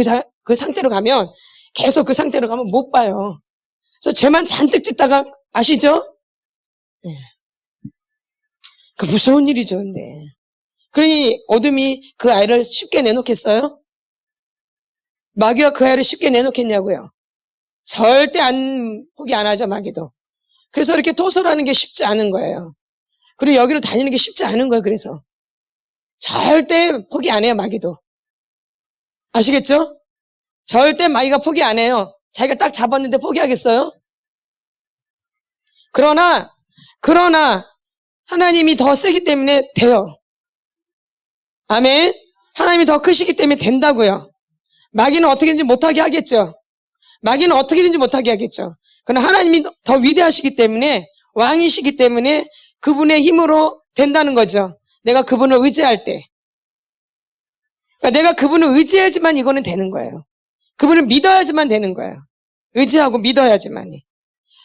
그 상태로 가면 못 봐요. 그래서 죄만 잔뜩 짓다가 아시죠? 네. 그 무서운 일이죠, 근데. 그러니 어둠이 그 아이를 쉽게 내놓겠어요? 마귀가 그 아이를 쉽게 내놓겠냐고요? 절대 포기 안 하죠, 마귀도. 그래서 이렇게 토설하는 게 쉽지 않은 거예요. 그리고 여기로 다니는 게 쉽지 않은 거예요, 그래서. 절대 포기 안 해요, 마귀도. 아시겠죠? 절대 마귀가 포기 안 해요. 자기가 딱 잡았는데 포기하겠어요? 그러나 하나님이 더 세기 때문에 돼요. 아멘. 하나님이 더 크시기 때문에 된다고요. 마귀는 어떻게든지 못하게 하겠죠. 그러나 하나님이 더 위대하시기 때문에 왕이시기 때문에 그분의 힘으로 된다는 거죠. 내가 그분을 의지할 때. 그러니까 내가 그분을 의지해야지만 이거는 되는 거예요. 그분을 믿어야지만 되는 거예요. 의지하고 믿어야지만이.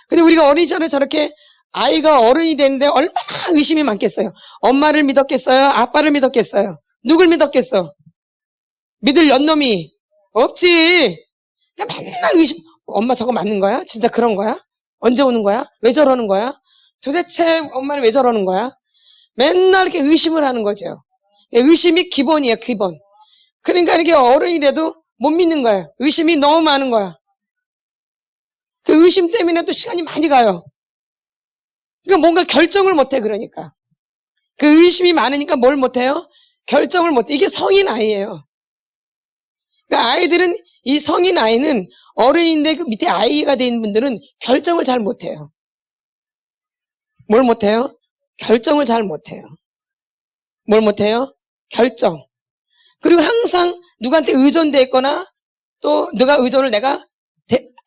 근데 우리가 어린 시절에 저렇게 아이가 어른이 되는데 얼마나 의심이 많겠어요. 엄마를 믿었겠어요? 아빠를 믿었겠어요? 누굴 믿었겠어? 믿을 연놈이 없지. 그냥 맨날 의심. 엄마 저거 맞는 거야? 진짜 그런 거야? 언제 오는 거야? 왜 저러는 거야? 도대체 엄마는 왜 저러는 거야? 맨날 이렇게 의심을 하는 거죠. 의심이 기본이에요, 기본. 그러니까 이렇게 어른이 돼도 못 믿는 거예요. 의심이 너무 많은 거야. 그 의심 때문에 또 시간이 많이 가요. 그러니까 뭔가 결정을 못 해, 그러니까. 그 의심이 많으니까 뭘 못 해요? 결정을 못 해. 이게 성인 아이예요. 그러니까 아이들은, 이 성인 아이는 어른인데 그 밑에 아이가 된 분들은 결정을 잘 못 해요. 뭘 못 해요? 결정을 잘 못 해요. 뭘 못 해요? 결정. 그리고 항상 누구한테 의존돼 있거나 또 누가 의존을 내가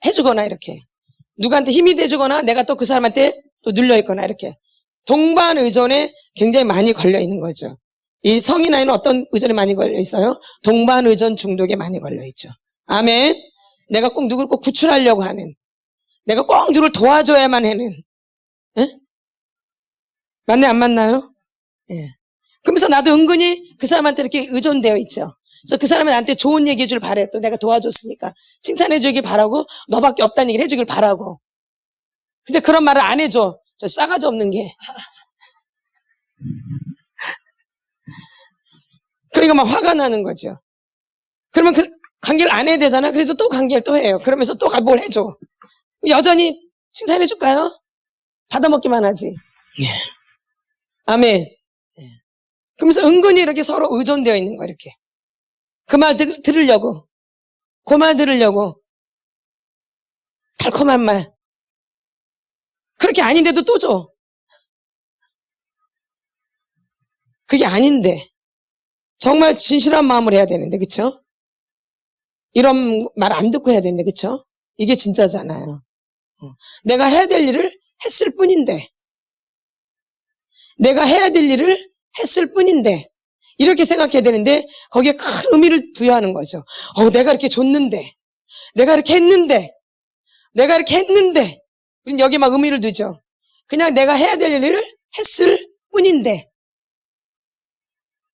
해주거나 이렇게 누구한테 힘이 돼주거나 내가 또 그 사람한테 또 눌려있거나 이렇게 동반 의존에 굉장히 많이 걸려있는 거죠. 이 성인 아이는 어떤 의존에 많이 걸려있어요? 동반 의존 중독에 많이 걸려있죠. 아멘. 내가 꼭 누구를 꼭 구출하려고 하는, 내가 꼭 누구를 도와줘야만 하는, 예? 맞네, 안 맞나요? 예. 그러면서 나도 은근히 그 사람한테 이렇게 의존되어 있죠. 그래서 그 사람이 나한테 좋은 얘기 해주길 바래. 또 내가 도와줬으니까 칭찬해주길 바라고 너밖에 없다는 얘기를 해주길 바라고. 근데 그런 말을 안 해줘. 저 싸가지 없는 게. 그러니까 막 화가 나는 거죠. 그러면 그 관계를 안 해야 되잖아. 그래도 또 관계를 또 해요. 그러면서 또 뭘 해줘. 여전히 칭찬해줄까요? 받아먹기만 하지. 예. 아멘. 예. 그러면서 은근히 이렇게 서로 의존되어 있는 거야, 이렇게. 그 말 들으려고. 그 말 들으려고. 달콤한 말. 그렇게 아닌데도 또 줘. 그게 아닌데. 정말 진실한 마음을 해야 되는데, 그쵸? 이런 말 안 듣고 해야 되는데, 그쵸? 이게 진짜잖아요. 내가 해야 될 일을 했을 뿐인데, 내가 해야 될 일을 했을 뿐인데, 이렇게 생각해야 되는데, 거기에 큰 의미를 부여하는 거죠. 내가 이렇게 줬는데, 내가 이렇게 했는데, 내가 이렇게 했는데, 우린 여기에 막 의미를 두죠. 그냥 내가 해야 될 일을 했을 뿐인데,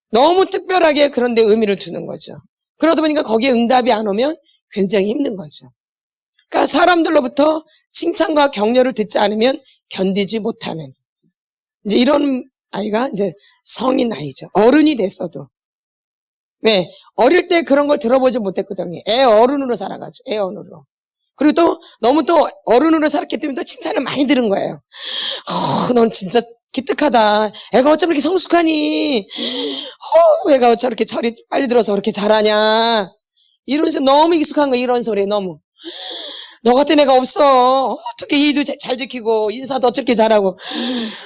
너무 특별하게 그런데 의미를 두는 거죠. 그러다 보니까 거기에 응답이 안 오면 굉장히 힘든 거죠. 그러니까 사람들로부터 칭찬과 격려를 듣지 않으면 견디지 못하는 이제 이런 아이가 이제 성인 아이죠. 어른이 됐어도. 왜? 어릴 때 그런 걸 들어보지 못했거든요. 애 어른으로 살아가지고, 애 어른으로. 그리고 또 너무 또 어른으로 살았기 때문에 또 칭찬을 많이 들은 거예요. 넌 진짜 기특하다. 애가 어쩜 이렇게 성숙하니? 애가 어쩜 이렇게 철이 빨리 들어서 그렇게 잘하냐? 이러면서 너무 익숙한 거야, 이런 소리에 너무. 너 같은 애가 없어. 어떻게 일도 잘 지키고, 인사도 어떻게 잘하고.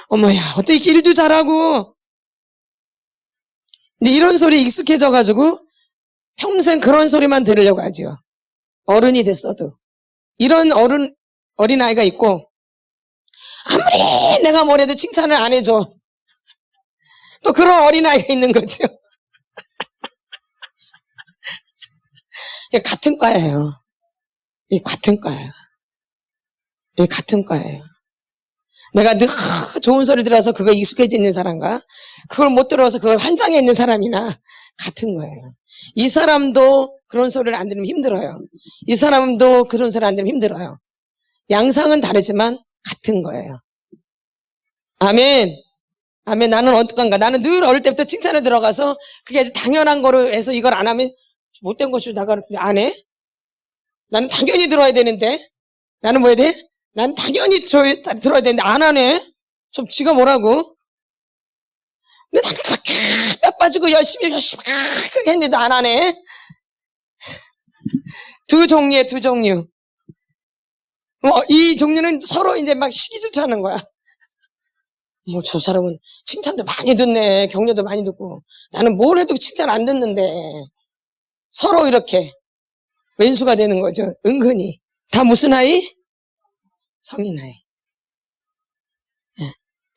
어머야, 어떻게 일도 잘하고. 근데 이런 소리에 익숙해져가지고 평생 그런 소리만 들으려고 하죠. 어른이 됐어도. 이런 어린아이가 있고, 아무리 내가 뭐래도 칭찬을 안 해줘. 또 그런 어린아이가 있는 거죠. 같은 과예요. 같은 과예요. 같은 과예요. 내가 늘 좋은 소리 들어서 그거 익숙해져 있는 사람과 그걸 못 들어서 그걸 환장해 있는 사람이나 같은 거예요. 이 사람도 그런 소리를 안 들으면 힘들어요. 이 사람도 그런 소리를 안 들으면 힘들어요. 양상은 다르지만 같은 거예요. 아멘. 아멘. 나는 어떡한가. 나는 늘 어릴 때부터 칭찬을 들어가서 그게 아주 당연한 거로 해서 이걸 안 하면 못된 것이 나가 안 해? 나는 당연히 들어야 되는데. 나는 뭐 해야 돼? 난 당연히 들어야 되는데 안 하네? 좀 지가 뭐라고? 근데 나는 그렇게 뼈 빠지고 열심히 그렇게 했는데도 안 하네? 두 종류에 두 종류. 이 종류는 서로 이제 막 시기질투하는 거야. 저 사람은 칭찬도 많이 듣네. 격려도 많이 듣고. 나는 뭘 해도 칭찬 안 듣는데. 서로 이렇게 왼수가 되는 거죠. 은근히. 다 무슨 아이? 성인 아이.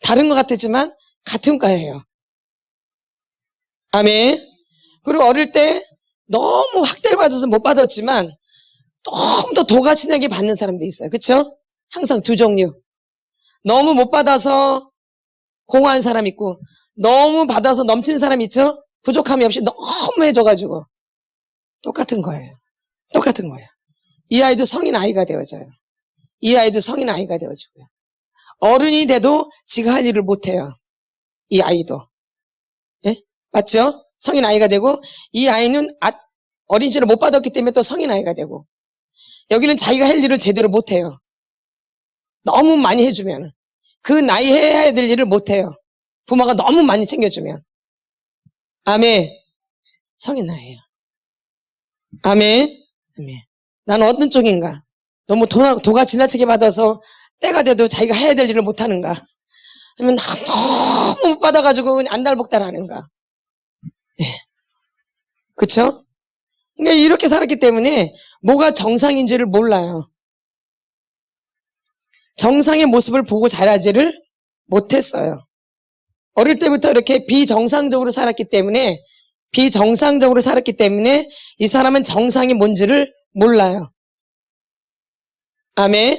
다른 것 같았지만 같은 과예요. 아멘. 그리고 어릴 때 너무 학대를 받아서 못 받았지만 너무 더 도가 친하게 받는 사람도 있어요. 그렇죠? 항상 두 종류. 너무 못 받아서 공허한 사람 있고 너무 받아서 넘치는 사람 있죠? 부족함이 없이 너무 해줘가지고 똑같은 거예요. 똑같은 거예요. 이 아이도 성인 아이가 되어져요. 이 아이도 성인 아이가 되어지고요. 어른이 돼도 지가 할 일을 못해요. 이 아이도. 예? 맞죠? 성인 아이가 되고 이 아이는 어린 시절을 못 받았기 때문에 또 성인 아이가 되고 여기는 자기가 할 일을 제대로 못해요. 너무 많이 해주면 그 나이 해야 될 일을 못해요. 부모가 너무 많이 챙겨주면. 아멘. 성인 아이예요. 아멘. 아멘. 나는 어떤 쪽인가? 너무 도가 지나치게 받아서 때가 돼도 자기가 해야 될 일을 못하는가? 아니면 너무 못 받아가지고 안달복달하는가? 예. 그쵸? 그러니까 이렇게 살았기 때문에 뭐가 정상인지를 몰라요. 정상의 모습을 보고 자라지를 못했어요. 어릴 때부터 이렇게 비정상적으로 살았기 때문에 이 사람은 정상이 뭔지를 몰라요. 아멘.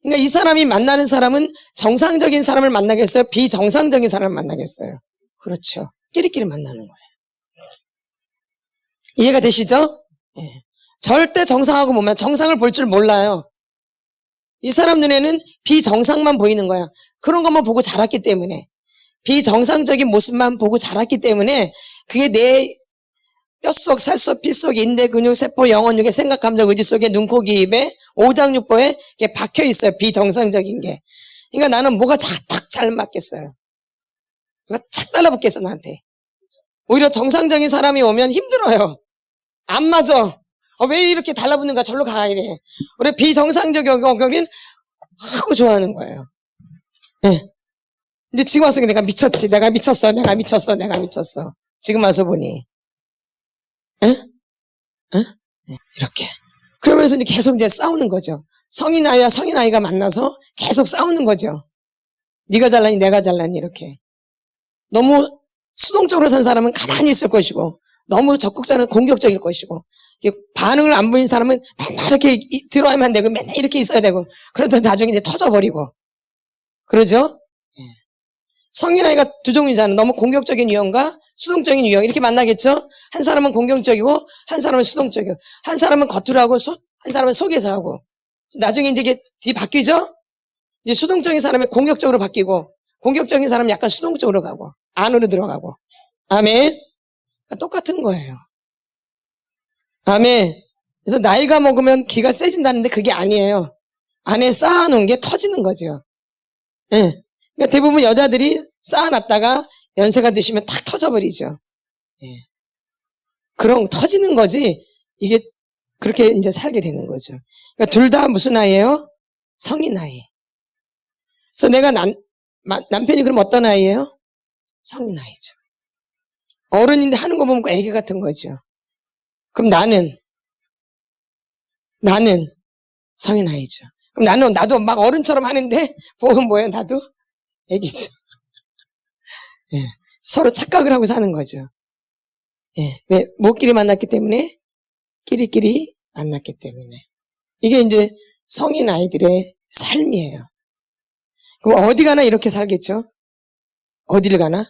그러니까 이 사람이 만나는 사람은 정상적인 사람을 만나겠어요? 비정상적인 사람을 만나겠어요? 그렇죠. 끼리끼리 만나는 거예요. 이해가 되시죠? 예. 절대 정상하고 보면 정상을 볼 줄 몰라요. 이 사람 눈에는 비정상만 보이는 거야. 그런 것만 보고 자랐기 때문에, 비정상적인 모습만 보고 자랐기 때문에 그게 내 뼛속, 살속, 피속, 인대, 근육, 세포, 영혼, 육의 생각, 감정, 의지 속에 눈, 코, 귀, 입에 오장육부에 이게 박혀 있어요. 비정상적인 게. 그러니까 나는 뭐가 탁 잘 맞겠어요. 누가 착 달라붙겠어 나한테. 오히려 정상적인 사람이 오면 힘들어요. 안 맞아. 왜 이렇게 달라붙는가? 절로 가 이래. 우리 비정상적인 경우는 하고 좋아하는 거예요. 네. 근데 지금 와서 내가 미쳤지. 내가 미쳤어. 지금 와서 보니. 에? 에? 이렇게. 그러면서 이제 계속 이제 싸우는 거죠. 성인 아이가 만나서 계속 싸우는 거죠. 네가 잘나니 내가 잘나니 이렇게. 너무 수동적으로 산 사람은 가만히 있을 것이고, 너무 적극적으로 공격적일 것이고, 반응을 안 보인 사람은 맨날 이렇게 들어와야만 안 되고 맨날 이렇게 있어야 되고, 그러다 나중에 이제 터져버리고. 그러죠? 성인 아이가 두 종류잖아요. 너무 공격적인 유형과 수동적인 유형 이렇게 만나겠죠? 한 사람은 공격적이고 한 사람은 수동적이고, 한 사람은 겉으로 하고 한 사람은 속에서 하고. 나중에 이제 이게 뒤 바뀌죠? 이제 수동적인 사람이 공격적으로 바뀌고, 공격적인 사람은 약간 수동적으로 가고 안으로 들어가고. 아멘. 똑같은 거예요. 아멘. 그래서 나이가 먹으면 기가 세진다는데 그게 아니에요. 안에 쌓아놓은 게 터지는 거죠. 네. 그러니까 대부분 여자들이 쌓아놨다가 연세가 드시면 탁 터져버리죠. 네. 그런 터지는 거지. 이게 그렇게 이제 살게 되는 거죠. 그러니까 둘 다 무슨 나이예요? 성인 나이. 그래서 내가 남편이 그럼 어떤 나이예요? 성인 나이죠. 어른인데 하는 거 보면 애기 같은 거죠. 그럼 나는 성인 나이죠. 그럼 나도 막 어른처럼 하는데 보면 뭐예요? 나도 애기죠. 예, 서로 착각을 하고 사는 거죠. 예, 왜? 뭐끼리 만났기 때문에? 끼리끼리 만났기 때문에. 이게 이제 성인 아이들의 삶이에요. 그럼 어디 가나 이렇게 살겠죠? 어디를 가나?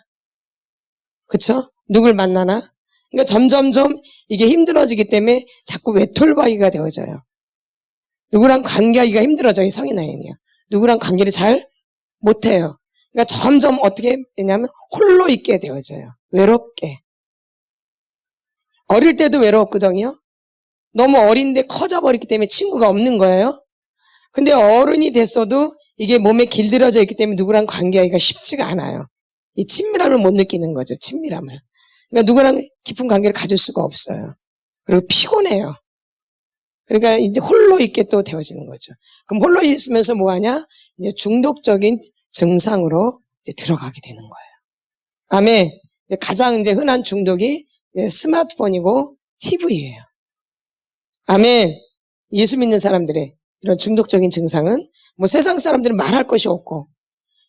그쵸? 누굴 만나나? 그러니까 점점점 이게 힘들어지기 때문에 자꾸 외톨바이가 되어져요. 누구랑 관계하기가 힘들어져요. 이 성인 아이는요. 누구랑 관계를 잘 못해요. 그러니까 점점 어떻게 되냐면 홀로 있게 되어져요. 외롭게. 어릴 때도 외로웠거든요. 너무 어린데 커져버렸기 때문에 친구가 없는 거예요. 근데 어른이 됐어도 이게 몸에 길들여져 있기 때문에 누구랑 관계하기가 쉽지가 않아요. 이 친밀함을 못 느끼는 거죠. 친밀함을. 그러니까 누구랑 깊은 관계를 가질 수가 없어요. 그리고 피곤해요. 그러니까 이제 홀로 있게 또 되어지는 거죠. 그럼 홀로 있으면서 뭐 하냐? 이제 중독적인 증상으로 이제 들어가게 되는 거예요. 아멘. 이제 가장 이제 흔한 중독이 이제 스마트폰이고 TV예요. 아멘. 예수 믿는 사람들의 이런 중독적인 증상은 뭐 세상 사람들은 말할 것이 없고,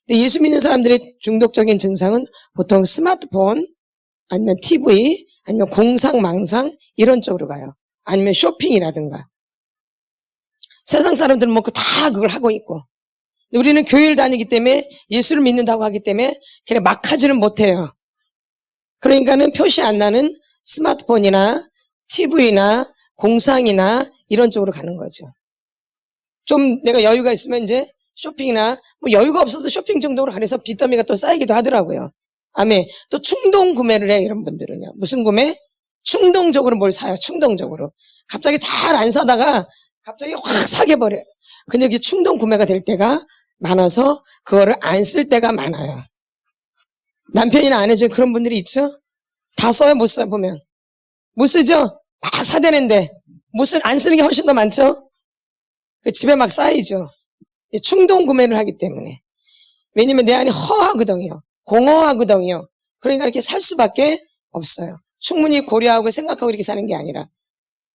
근데 예수 믿는 사람들의 중독적인 증상은 보통 스마트폰, 아니면 TV, 아니면 공상, 망상 이런 쪽으로 가요. 아니면 쇼핑이라든가. 세상 사람들은 뭐 다 그걸 하고 있고, 근데 우리는 교회를 다니기 때문에 예수를 믿는다고 하기 때문에 그냥 막 하지는 못해요. 그러니까는 표시 안 나는 스마트폰이나 TV나 공상이나 이런 쪽으로 가는 거죠. 좀 내가 여유가 있으면 이제 쇼핑이나 뭐 여유가 없어도 쇼핑 정도로 가려서 빚더미가 또 쌓이기도 하더라고요. 아멘. 또 충동 구매를 해요. 이런 분들은요. 무슨 구매? 충동적으로 뭘 사요. 충동적으로. 갑자기 잘 안 사다가 갑자기 확 사게 버려요. 근데 이게 충동 구매가 될 때가 많아서 그거를 안 쓸 때가 많아요. 남편이나 아내 중에 그런 분들이 있죠? 다 써요? 못 써요? 보면. 못 쓰죠? 막 사대는데 안 쓰는 게 훨씬 더 많죠? 그 집에 막 쌓이죠. 충동 구매를 하기 때문에. 왜냐면 내 안이 허하거든요. 공허하거든요. 그러니까 이렇게 살 수밖에 없어요. 충분히 고려하고 생각하고 이렇게 사는 게 아니라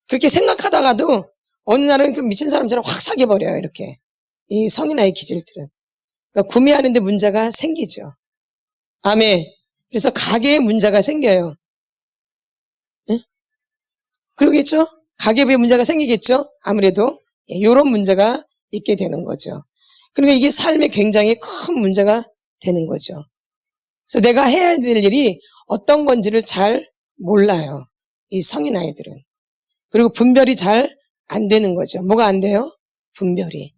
그렇게 생각하다가도 어느 날은 그 미친 사람처럼 확 사겨버려요. 이렇게 이 성인아이 기질들은. 그러니까 구매하는데 문제가 생기죠. 아멘. 그래서 가게에 문제가 생겨요. 네? 그러겠죠? 가계부에 문제가 생기겠죠? 아무래도 이런 문제가 있게 되는 거죠. 그러니까 이게 삶에 굉장히 큰 문제가 되는 거죠. 그래서 내가 해야 될 일이 어떤 건지를 잘 몰라요. 이 성인 아이들은. 그리고 분별이 잘 안 되는 거죠. 뭐가 안 돼요? 분별이.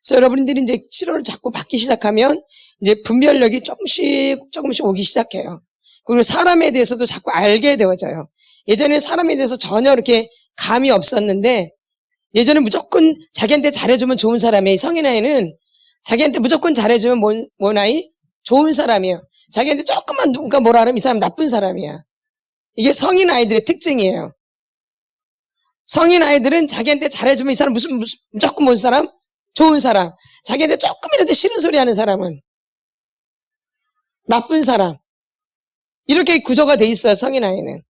그래서 여러분들이 이제 치료를 자꾸 받기 시작하면 이제 분별력이 조금씩 오기 시작해요. 그리고 사람에 대해서도 자꾸 알게 되어져요. 예전에 사람에 대해서 전혀 이렇게 감이 없었는데 예전에 무조건 자기한테 잘해주면 좋은 사람이에요. 성인 아이는 자기한테 무조건 잘해주면 뭔 아이? 좋은 사람이에요. 자기한테 조금만 누군가 뭐라 하면 이 사람 나쁜 사람이야. 이게 성인 아이들의 특징이에요. 성인 아이들은 자기한테 잘해주면 이 사람 무조건 뭔 사람? 좋은 사람. 자기한테 조금이라도 싫은 소리 하는 사람은 나쁜 사람. 이렇게 구조가 돼 있어요. 성인 아이는.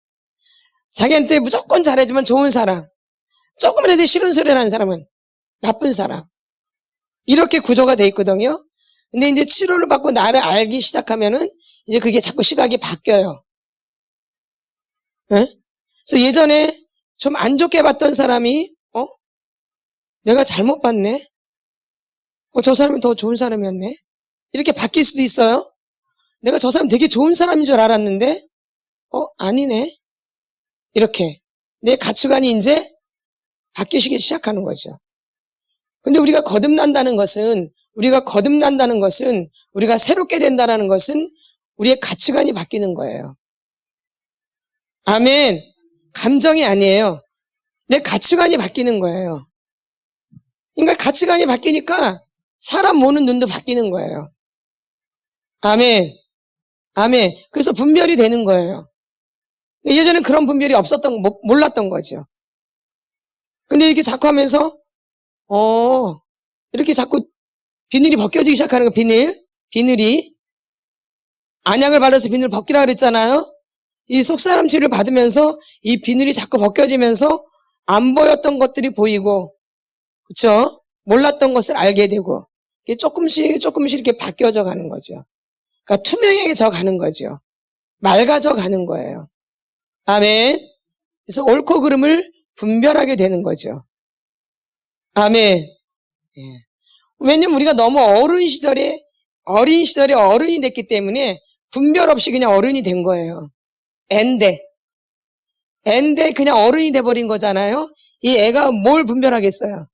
자기한테 무조건 잘해주면 좋은 사람. 조금이라도 싫은 소리 하는 사람은 나쁜 사람. 이렇게 구조가 돼 있거든요. 근데 이제 치료를 받고 나를 알기 시작하면은 이제 그게 자꾸 시각이 바뀌어요. 네? 그래서 예전에 좀 안 좋게 봤던 사람이 내가 잘못 봤네. 저 사람이 더 좋은 사람이었네. 이렇게 바뀔 수도 있어요. 내가 저 사람 되게 좋은 사람인 줄 알았는데 아니네. 이렇게 내 가치관이 이제 바뀌기 시작하는 거죠. 근데 우리가 거듭난다는 것은 우리가 새롭게 된다는 것은 우리의 가치관이 바뀌는 거예요. 아멘. 감정이 아니에요. 내 가치관이 바뀌는 거예요. 그러니까 가치관이 바뀌니까 사람 보는 눈도 바뀌는 거예요. 아멘. 아멘. 그래서 분별이 되는 거예요. 예전엔 그런 분별이 몰랐던 거죠. 근데 이렇게 자꾸 하면서 이렇게 자꾸 비늘이 벗겨지기 시작하는 거. 비늘이 안약을 바르서 비늘 벗기라 그랬잖아요. 이 속사람 치료를 받으면서 이 비늘이 자꾸 벗겨지면서 안 보였던 것들이 보이고, 그렇죠? 몰랐던 것을 알게 되고, 이게 조금씩 이렇게 바뀌어져 가는 거죠. 그러니까 투명해져 가는 거죠. 맑아져 가는 거예요. 아멘. 그래서 옳고 그름을 분별하게 되는 거죠. 아멘. 예. 왜냐면 우리가 너무 어린 시절에 어른이 됐기 때문에 분별 없이 그냥 어른이 된 거예요. 앤데 그냥 어른이 돼버린 거잖아요. 이 애가 뭘 분별하겠어요?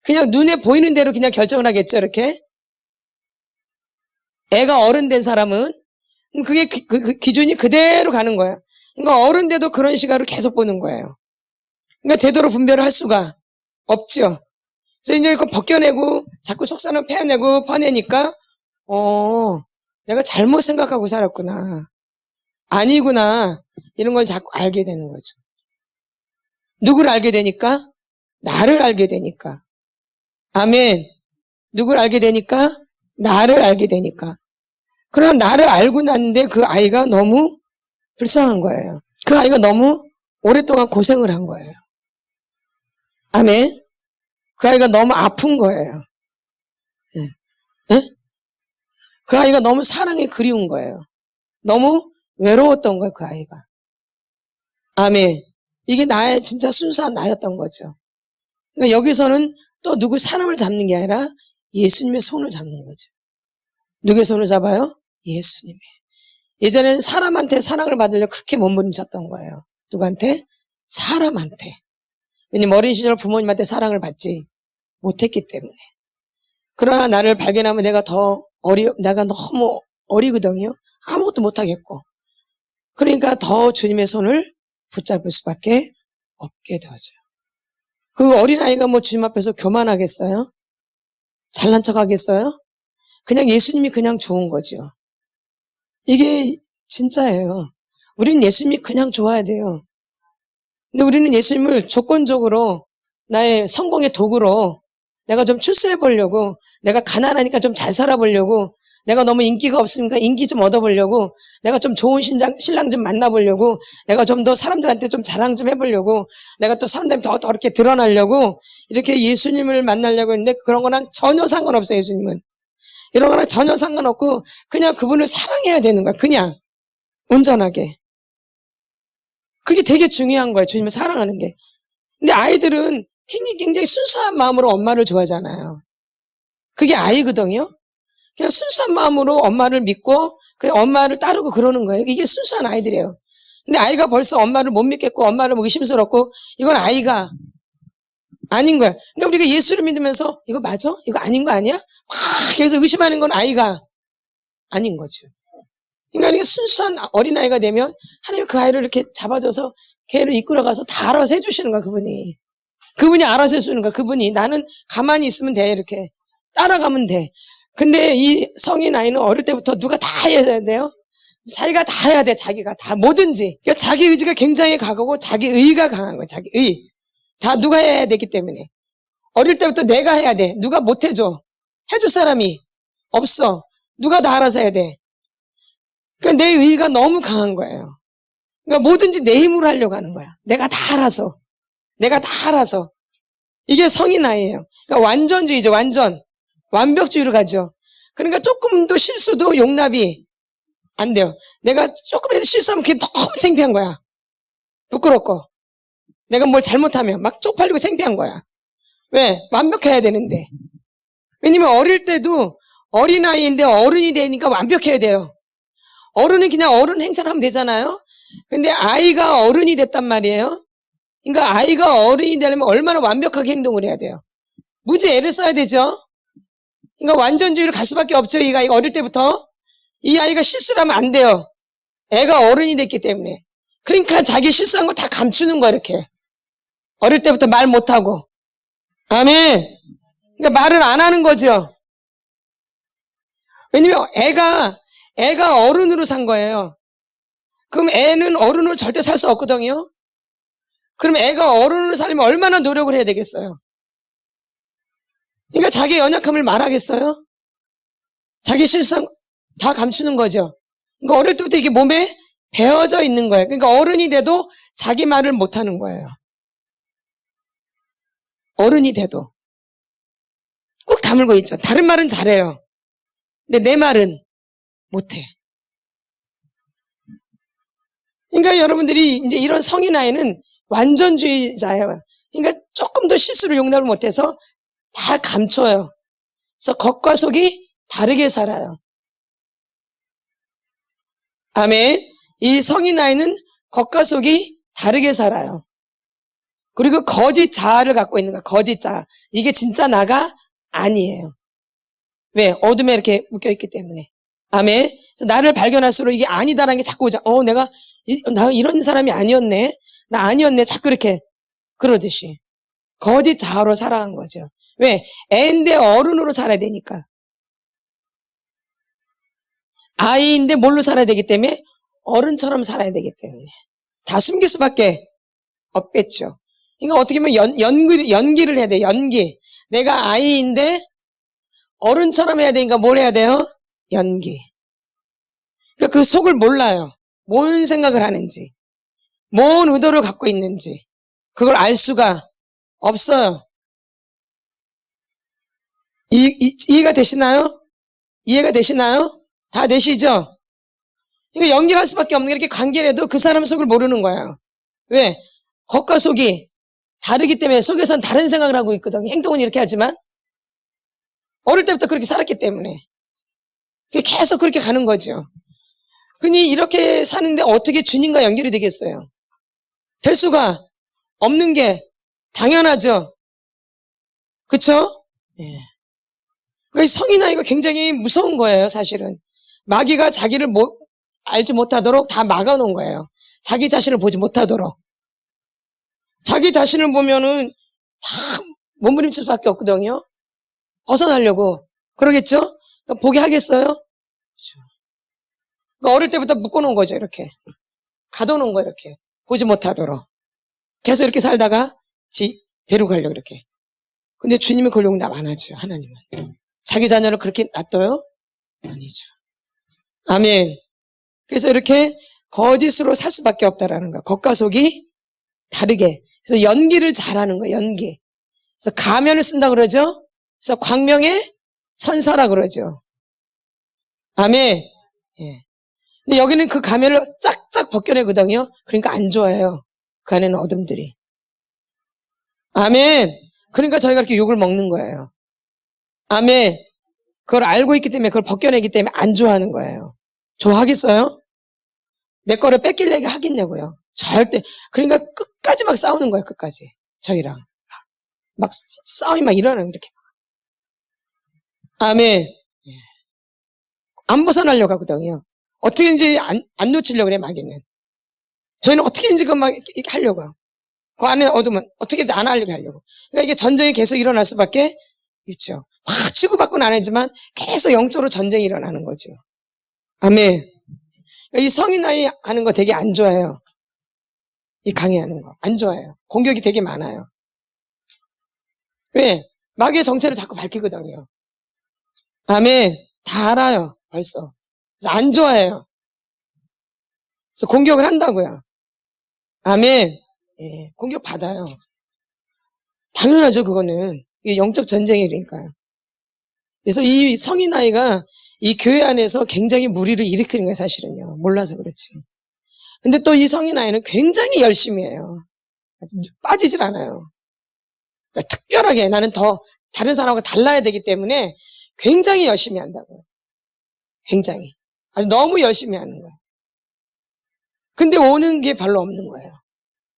그냥 눈에 보이는 대로 그냥 결정을 하겠죠, 이렇게. 애가 어른 된 사람은 그게 그 기준이 그대로 가는 거야. 그러니까 어른 돼도 그런 시각으로 계속 보는 거예요. 그러니까 제대로 분별을 할 수가 없죠. 그래서 이제 이거 벗겨내고 자꾸 속사는 패내고 퍼내니까 내가 잘못 생각하고 살았구나. 아니구나. 이런 걸 자꾸 알게 되는 거죠. 누구를 알게 되니까? 나를 알게 되니까. 아멘. 누구를 알게 되니까? 나를 알게 되니까. 그러나 나를 알고 났는데 그 아이가 너무 불쌍한 거예요. 그 아이가 너무 오랫동안 고생을 한 거예요. 아멘. 그 아이가 너무 아픈 거예요. 네? 그 아이가 너무 사랑이 그리운 거예요. 너무 외로웠던 거예요, 그 아이가. 아멘. 이게 진짜 순수한 나였던 거죠. 그러니까 여기서는 또 누구 사람을 잡는 게 아니라 예수님의 손을 잡는 거죠. 누구의 손을 잡아요? 예수님의. 예전에는 사람한테 사랑을 받으려고 그렇게 몸부림쳤던 거예요. 누구한테? 사람한테. 왜냐면 어린 시절 부모님한테 사랑을 받지 못했기 때문에. 그러나 나를 발견하면 내가 너무 어리거든요. 아무것도 못하겠고. 그러니까 더 주님의 손을 붙잡을 수밖에 없게 되어져요. 그 어린아이가 뭐 주님 앞에서 교만하겠어요? 잘난 척 하겠어요? 그냥 예수님이 그냥 좋은 거죠. 이게 진짜예요. 우리는 예수님이 그냥 좋아야 돼요. 근데 우리는 예수님을 조건적으로 나의 성공의 도구로 내가 좀 출세해 보려고, 내가 가난하니까 좀 잘 살아보려고 내가 너무 인기가 없으니까 인기 좀 얻어보려고, 내가 좀 좋은 신랑 좀 만나보려고, 내가 좀 더 사람들한테 좀 자랑 좀 해보려고, 내가 또 사람들한테 더 이렇게 드러나려고 이렇게 예수님을 만나려고 했는데 그런 거랑 전혀 상관없어요. 예수님은 이런 거랑 전혀 상관없고 그냥 그분을 사랑해야 되는 거야. 그냥 온전하게. 그게 되게 중요한 거예요. 주님을 사랑하는 게. 근데 아이들은 굉장히 순수한 마음으로 엄마를 좋아하잖아요. 그게 아이거든요. 그냥 순수한 마음으로 엄마를 믿고 그냥 엄마를 따르고 그러는 거예요. 이게 순수한 아이들이에요. 근데 아이가 벌써 엄마를 못 믿겠고 엄마를 뭐 의심스럽고 이건 아이가 아닌 거야. 그러니까 우리가 예수를 믿으면서 이거 맞아? 이거 아닌 거 아니야? 막 계속 의심하는 건 아이가 아닌 거죠. 그러니까 이게 순수한 어린아이가 되면 하나님이 그 아이를 이렇게 잡아줘서 걔를 이끌어가서 다 알아서 해주시는 거야. 그분이 알아서 해주는 거야. 그분이 나는 가만히 있으면 돼. 이렇게 따라가면 돼. 근데 이 성인 아이는 어릴 때부터 누가 다 해야 돼요. 자기가 다 해야 돼. 자기가 다 뭐든지. 그러니까 자기 의지가 굉장히 강하고 자기 의가 강한 거야. 자기 의. 다 누가 해야 되기 때문에. 어릴 때부터 내가 해야 돼. 누가 못 해줘. 해줄 사람이 없어. 누가 다 알아서 해야 돼. 그러니까 내 의가 너무 강한 거예요. 그러니까 뭐든지 내 힘으로 하려고 하는 거야. 내가 다 알아서. 이게 성인 아이예요. 그러니까 완전주의죠. 완벽주의로 가죠. 그러니까 조금도 실수도 용납이 안 돼요. 내가 조금이라도 실수하면 그게 너무 창피한 거야. 부끄럽고. 내가 뭘 잘못하면 막 쪽팔리고 창피한 거야. 왜? 완벽해야 되는데. 왜냐면 어릴 때도 어린아이인데 어른이 되니까 완벽해야 돼요. 어른은 그냥 어른 행사를 하면 되잖아요. 근데 아이가 어른이 됐단 말이에요. 그러니까 아이가 어른이 되려면 얼마나 완벽하게 행동을 해야 돼요. 무지 애를 써야 되죠. 그러니까 완전주의로 갈 수밖에 없죠. 이 아이가 어릴 때부터. 이 아이가 실수를 하면 안 돼요. 애가 어른이 됐기 때문에. 그러니까 자기 실수한 걸 다 감추는 거야. 이렇게. 어릴 때부터 말 못하고. 아멘. 그러니까 말을 안 하는 거죠. 왜냐면 애가 어른으로 산 거예요. 그럼 애는 어른으로 절대 살 수 없거든요. 그럼 애가 어른으로 살려면 얼마나 노력을 해야 되겠어요? 그러니까 자기 연약함을 말하겠어요? 자기 실수한 다 감추는 거죠. 그러니까 어릴 때부터 이게 몸에 배어져 있는 거예요. 그러니까 어른이 돼도 자기 말을 못하는 거예요. 어른이 돼도. 꼭 다물고 있죠. 다른 말은 잘해요. 근데 내 말은 못해. 그러니까 여러분들이 이제 이런 성인 아이는 완전주의자예요. 그러니까 조금 더 실수를 용납을 못해서 다 감춰요. 그래서 겉과 속이 다르게 살아요. 아멘. 이 성인 아이는 겉과 속이 다르게 살아요. 그리고 거짓 자아를 갖고 있는 거야. 거짓 자아. 이게 진짜 나가 아니에요. 왜? 어둠에 이렇게 묶여있기 때문에. 아멘. 그래서 나를 발견할수록 이게 아니다라는 게 자꾸 오자. 나 이런 사람이 아니었네. 나 아니었네. 자꾸 이렇게 그러듯이. 거짓 자아로 살아간 거죠. 왜? 애인데 어른으로 살아야 되니까. 아이인데 뭘로 살아야 되기 때문에? 어른처럼 살아야 되기 때문에. 다 숨길 수밖에 없겠죠. 그러니까 어떻게 보면 연기를 해야 돼. 연기. 내가 아이인데 어른처럼 해야 되니까 뭘 해야 돼요? 연기. 그러니까 그 속을 몰라요. 뭔 생각을 하는지, 뭔 의도를 갖고 있는지 그걸 알 수가 없어요. 이해가 되시나요? 이해가 되시나요? 다 되시죠? 그러니까 연기를 할 수밖에 없는 게 이렇게 관계를 해도 그 사람 속을 모르는 거예요. 왜? 겉과 속이 다르기 때문에 속에서는 다른 생각을 하고 있거든요. 행동은 이렇게 하지만 어릴 때부터 그렇게 살았기 때문에 계속 그렇게 가는 거죠. 그니 이렇게 사는데 어떻게 주님과 연결이 되겠어요? 될 수가 없는 게 당연하죠. 그쵸? 예. 그러니까 성인 아이가 굉장히 무서운 거예요, 사실은. 마귀가 자기를 알지 못하도록 다 막아놓은 거예요. 자기 자신을 보지 못하도록. 자기 자신을 보면은 다 몸부림칠 수밖에 없거든요. 벗어나려고. 그러겠죠? 그러니까 보게 하겠어요? 그렇죠. 그러니까 어릴 때부터 묶어놓은 거죠, 이렇게. 가둬놓은 거, 이렇게. 보지 못하도록. 계속 이렇게 살다가 데려가려고, 이렇게. 근데 주님이 그걸 용납 안 하죠, 하나님은. 자기 자녀를 그렇게 놔둬요? 아니죠. 아멘. 그래서 이렇게 거짓으로 살 수밖에 없다라는 거야. 겉과 속이 다르게. 그래서 연기를 잘하는 거야, 연기. 그래서 가면을 쓴다 그러죠. 그래서 광명의 천사라 그러죠. 아멘. 예. 근데 여기는 그 가면을 쫙쫙 벗겨내거든요. 그러니까 안 좋아요. 그 안에는 어둠들이. 아멘. 그러니까 저희가 이렇게 욕을 먹는 거예요. 아멘. 그걸 알고 있기 때문에 그걸 벗겨내기 때문에 안 좋아하는 거예요. 좋아하겠어요? 내 거를 뺏기려고 하겠냐고요. 절대. 그러니까 끝까지 막 싸우는 거예요. 끝까지. 저희랑. 막 싸움이 막 일어나요. 이렇게. 아멘. 안 벗어나려고 하거든요. 어떻게든지 안 놓치려고 그래, 마귀는. 저희는 어떻게든지 그거 막 이렇게 하려고. 그 안에 어두면 어떻게든 안 하려고 하려고. 그러니까 이게 전쟁이 계속 일어날 수밖에 있죠. 확 치고받고는 안 하지만 계속 영적으로 전쟁이 일어나는 거죠. 아멘. 이 성인 나이 하는 거 되게 안 좋아해요. 이 강의하는 거. 안 좋아해요. 공격이 되게 많아요. 왜? 마귀의 정체를 자꾸 밝히거든요. 아멘. 다 알아요. 벌써. 그래서 안 좋아해요. 그래서 공격을 한다고요. 아멘. 예, 공격 받아요. 당연하죠, 그거는. 이게 영적 전쟁이니까요. 그래서 이 성인 아이가 이 교회 안에서 굉장히 무리를 일으키는 거예요, 사실은요. 몰라서 그렇지. 근데 또 이 성인 아이는 굉장히 열심히 해요. 빠지질 않아요. 그러니까 특별하게 나는 더 다른 사람하고 달라야 되기 때문에 굉장히 열심히 한다고요. 굉장히. 아주 너무 열심히 하는 거예요. 근데 오는 게 별로 없는 거예요.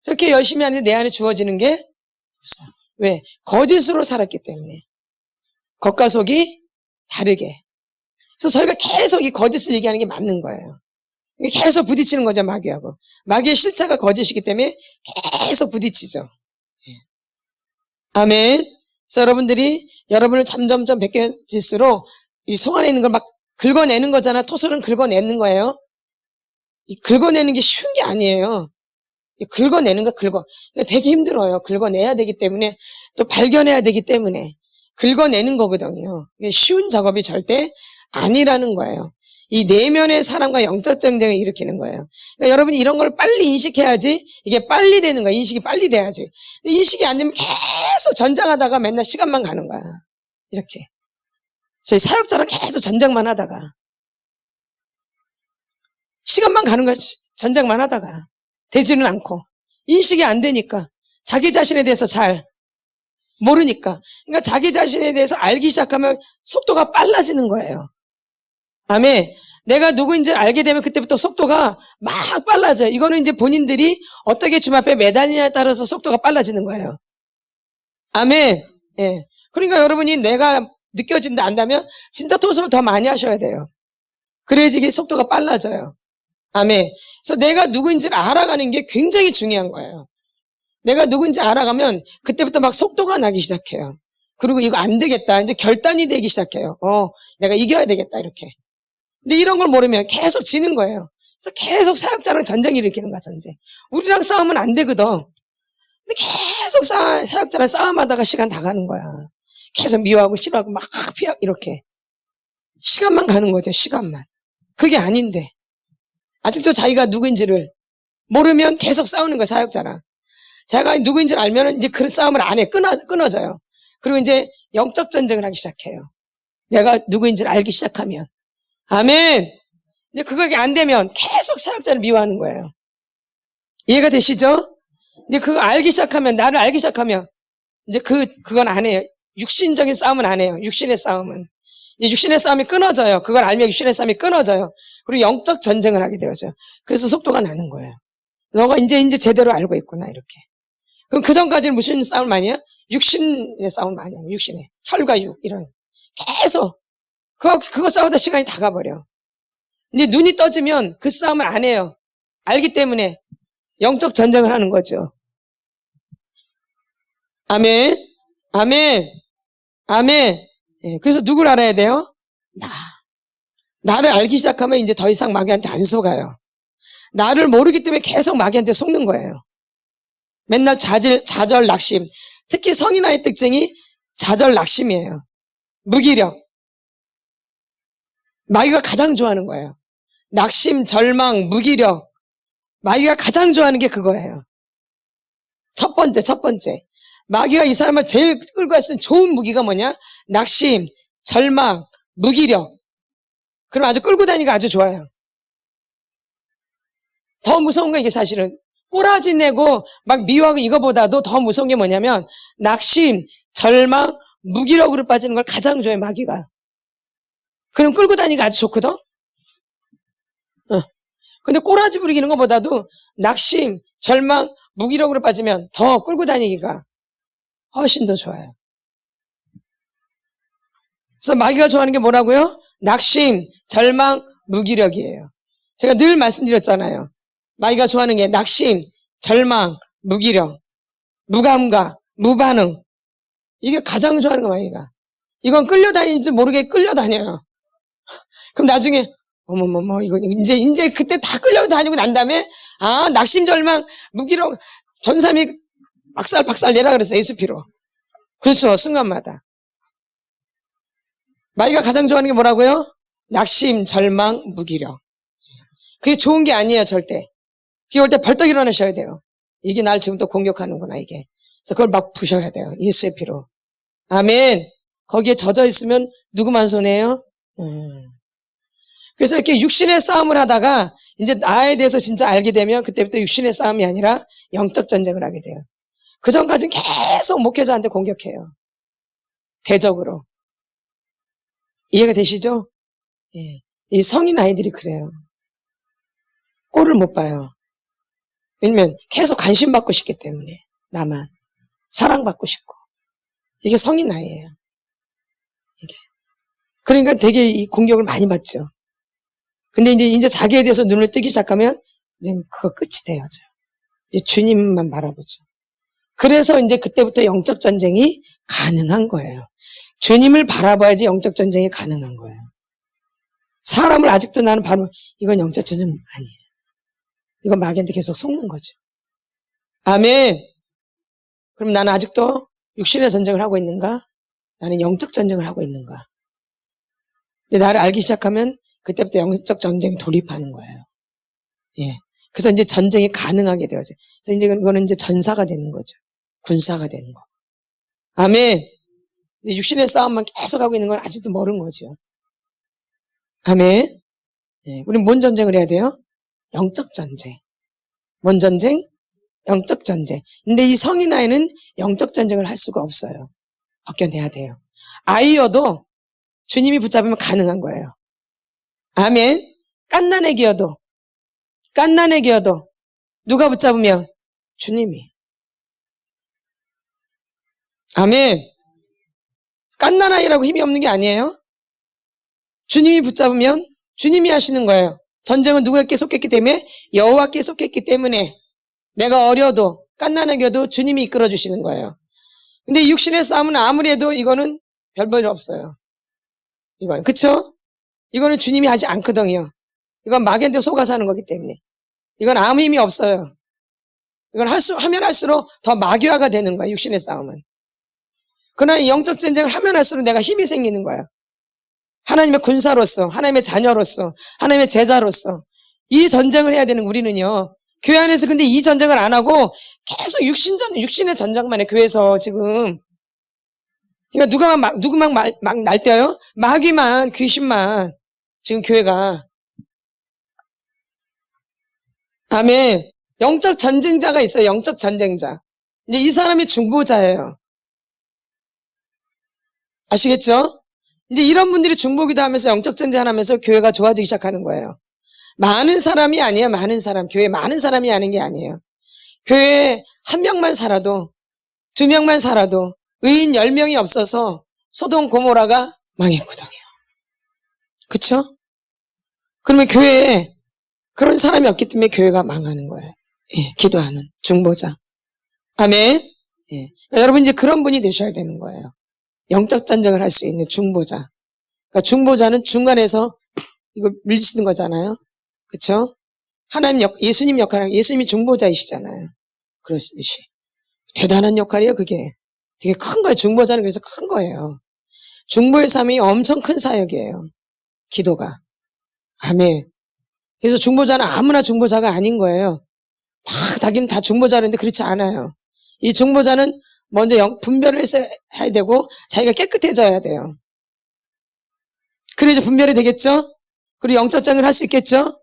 이렇게 열심히 하는데 내 안에 주어지는 게 없어요. 왜? 거짓으로 살았기 때문에. 겉과 속이 다르게. 그래서 저희가 계속 이 거짓을 얘기하는 게 맞는 거예요. 계속 부딪히는 거죠, 마귀하고. 마귀의 실체가 거짓이기 때문에 계속 부딪히죠. 아멘. 그래서 여러분을 점점점 벗겨질수록 이 속 안에 있는 걸 막 긁어내는 거잖아. 토설은 긁어내는 거예요. 이 긁어내는 게 쉬운 게 아니에요. 긁어내는 거 그러니까 되게 힘들어요. 긁어내야 되기 때문에 또 발견해야 되기 때문에 긁어내는 거거든요. 이게 쉬운 작업이 절대 아니라는 거예요. 이 내면의 사람과 영적 전쟁을 일으키는 거예요. 그러니까 여러분이 이런 걸 빨리 인식해야지 이게 빨리 되는 거야. 인식이 빨리 돼야지. 근데 인식이 안 되면 계속 전쟁하다가 맨날 시간만 가는 거야. 이렇게. 저희 사역자랑 계속 전쟁만 하다가 시간만 가는 거야. 전쟁만 하다가 되지는 않고 인식이 안 되니까 자기 자신에 대해서 잘 모르니까 그러니까 자기 자신에 대해서 알기 시작하면 속도가 빨라지는 거예요. 아멘. 내가 누구인지 알게 되면 그때부터 속도가 막 빨라져요. 이거는 이제 본인들이 어떻게 주님 앞에 매달리냐에 따라서 속도가 빨라지는 거예요. 아멘. 예. 그러니까 여러분이 내가 느껴진다 안다면 진짜 토성을 더 많이 하셔야 돼요. 그래야지 이게 속도가 빨라져요. 아멘. 그래서 내가 누구인지를 알아가는 게 굉장히 중요한 거예요. 내가 누구인지 알아가면 그때부터 막 속도가 나기 시작해요. 그리고 이거 안 되겠다. 이제 결단이 되기 시작해요. 내가 이겨야 되겠다. 이렇게. 근데 이런 걸 모르면 계속 지는 거예요. 그래서 계속 사역자랑 전쟁 일으키는 거야, 전쟁. 우리랑 싸우면 안 되거든. 근데 계속 사역자랑 싸움하다가 시간 다 가는 거야. 계속 미워하고 싫어하고 막 피하고 이렇게. 시간만 가는 거죠, 시간만. 그게 아닌데. 아직도 자기가 누구인지를 모르면 계속 싸우는 거야, 사역자랑. 자기가 누구인지를 알면 이제 그 싸움을 안 해. 끊어져요. 그리고 이제 영적 전쟁을 하기 시작해요. 내가 누구인지를 알기 시작하면. 아멘. 근데 그게 안 되면 계속 사역자를 미워하는 거예요. 이해가 되시죠? 이제 그거 알기 시작하면, 나를 알기 시작하면, 이제 그건 안 해요. 육신적인 싸움은 안 해요. 육신의 싸움은. 이제 육신의 싸움이 끊어져요. 그걸 알면 육신의 싸움이 끊어져요. 그리고 영적 전쟁을 하게 되어져요. 그래서 속도가 나는 거예요. 너가 이제 제대로 알고 있구나, 이렇게. 그럼 그 전까지는 무슨 싸움 많이 해요? 육신의 싸움 많이 해요. 육신의. 혈과 육, 이런. 계속. 그거 싸우다 시간이 다 가버려. 이제 눈이 떠지면 그 싸움을 안 해요. 알기 때문에 영적 전쟁을 하는 거죠. 아멘. 아멘. 아멘. 예, 그래서 누굴 알아야 돼요? 나를 알기 시작하면 이제 더 이상 마귀한테 안 속아요. 나를 모르기 때문에 계속 마귀한테 속는 거예요. 맨날 좌절, 낙심. 특히 성인아의 특징이 좌절, 낙심이에요. 무기력. 마귀가 가장 좋아하는 거예요. 낙심, 절망, 무기력. 마귀가 가장 좋아하는 게 그거예요. 첫 번째. 마귀가 이 사람을 제일 끌고 갈 수 있는 좋은 무기가 뭐냐? 낙심, 절망, 무기력. 그럼 아주 끌고 다니기가 아주 좋아요. 더 무서운 건 이게 사실은 꼬라지 내고 막 미워하고 이거보다도 더 무서운 게 뭐냐면 낙심, 절망, 무기력으로 빠지는 걸 가장 좋아해 마귀가. 그럼 끌고 다니기가 아주 좋거든. 근데 꼬라지 부리기는 것보다도 낙심, 절망, 무기력으로 빠지면 더 끌고 다니기가 훨씬 더 좋아요. 그래서 마귀가 좋아하는 게 뭐라고요? 낙심, 절망, 무기력이에요. 제가 늘 말씀드렸잖아요. 마귀가 좋아하는 게 낙심, 절망, 무기력, 무감각, 무반응. 이게 가장 좋아하는 거 마귀가. 이건 끌려다니는지도 모르게 끌려다녀요. 그럼 나중에 어머머머 이거 이제 그때 다 끌려다니고 난 다음에 낙심, 절망, 무기력, 전삼이 박살 내라 그랬어요. 에스피로. 그렇죠. 순간마다. 마귀가 가장 좋아하는 게 뭐라고요? 낙심, 절망, 무기력. 그게 좋은 게 아니에요. 절대. 그게 올 때 벌떡 일어나셔야 돼요. 이게 날 지금 또 공격하는구나 이게. 그래서 그걸 막 부셔야 돼요. 예수의 피로. 아멘. 거기에 젖어 있으면 누구만 손해요? 그래서 이렇게 육신의 싸움을 하다가 이제 나에 대해서 진짜 알게 되면 그때부터 육신의 싸움이 아니라 영적 전쟁을 하게 돼요. 그 전까지는 계속 목회자한테 공격해요. 대적으로. 이해가 되시죠? 예. 이 성인 아이들이 그래요. 꼴을 못 봐요. 왜냐면 계속 관심 받고 싶기 때문에. 나만. 사랑받고 싶고. 이게 성인 아이예요. 이게. 그러니까 되게 이 공격을 많이 받죠. 근데 이제 자기에 대해서 눈을 뜨기 시작하면 이제 그거 끝이 돼요. 이제 주님만 바라보죠. 그래서 이제 그때부터 영적 전쟁이 가능한 거예요. 주님을 바라봐야지 영적 전쟁이 가능한 거예요. 사람을 아직도 나는 바로 이건 영적 전쟁 아니에요. 이건 마귀한테 계속 속는 거죠. 아멘. 그럼 나는 아직도 육신의 전쟁을 하고 있는가? 나는 영적 전쟁을 하고 있는가? 근데 나를 알기 시작하면 그때부터 영적 전쟁에 돌입하는 거예요. 예. 그래서 이제 전쟁이 가능하게 되어져. 그래서 이제 그거는 이제 전사가 되는 거죠. 군사가 되는 거. 아멘. 육신의 싸움만 계속 하고 있는 건 아직도 모르는 거죠. 아멘. 예. 우리는 뭔 전쟁을 해야 돼요? 영적 전쟁. 뭔 전쟁? 영적 전쟁. 근데 이 성인 아이는 영적 전쟁을 할 수가 없어요. 벗겨내야 돼요. 아이여도 주님이 붙잡으면 가능한 거예요. 아멘. 갓난애기여도 누가 붙잡으면 주님이. 아멘. 갓난아이라고 힘이 없는 게 아니에요. 주님이 붙잡으면 주님이 하시는 거예요. 전쟁은 누구에게 속했기 때문에? 여호와께 속했기 때문에 내가 어려도 갓난아기여도 주님이 이끌어 주시는 거예요. 근데 육신의 싸움은 아무리 해도 이거는 별 볼 없어요. 이건 그쵸? 이거는 주님이 하지 않거든요. 이건 마귀한테 속아서 하는 거기 때문에 이건 아무 힘이 없어요. 이건 하면 할수록 더 마귀화가 되는 거예요. 육신의 싸움은. 그러나 영적 전쟁을 하면 할수록 내가 힘이 생기는 거예요. 하나님의 군사로서, 하나님의 자녀로서, 하나님의 제자로서 이 전쟁을 해야 되는 우리는요. 교회 안에서 근데 이 전쟁을 안 하고 계속 육신의 전쟁만 해. 교회에서 지금. 그러니까 누구만 막 날뛰어요? 마귀만, 귀신만. 지금 교회가. 아멘. 영적 전쟁자가 있어요. 영적 전쟁자. 이제 이 사람이 중보자예요. 아시겠죠? 이제 이런 분들이 중보기도 하면서 영적 전쟁하면서 교회가 좋아지기 시작하는 거예요. 많은 사람이 아니에요. 많은 사람. 교회 많은 사람이 하는 게 아니에요. 교회에 한 명만 살아도, 두 명만 살아도 의인 10명이 없어서 소돔 고모라가 망했거든요. 그쵸? 그러면 교회에 그런 사람이 없기 때문에 교회가 망하는 거예요. 예, 기도하는 중보자. 아멘. 예. 여러분 이제 그런 분이 되셔야 되는 거예요. 영적 전쟁을 할 수 있는 중보자. 그러니까 중보자는 중간에서 이걸 물리치는 거잖아요. 그쵸? 예수님 역할은 예수님이 중보자이시잖아요. 그러시듯이. 대단한 역할이에요, 그게. 되게 큰 거예요. 중보자는 그래서 큰 거예요. 중보의 삶이 엄청 큰 사역이에요. 기도가. 아멘. 그래서 중보자는 아무나 중보자가 아닌 거예요. 막 자기는 다 중보자인데 그렇지 않아요. 이 중보자는 먼저 분별을 해야 되고 자기가 깨끗해져야 돼요. 그래야 분별이 되겠죠? 그리고 영적 장을 할 수 있겠죠?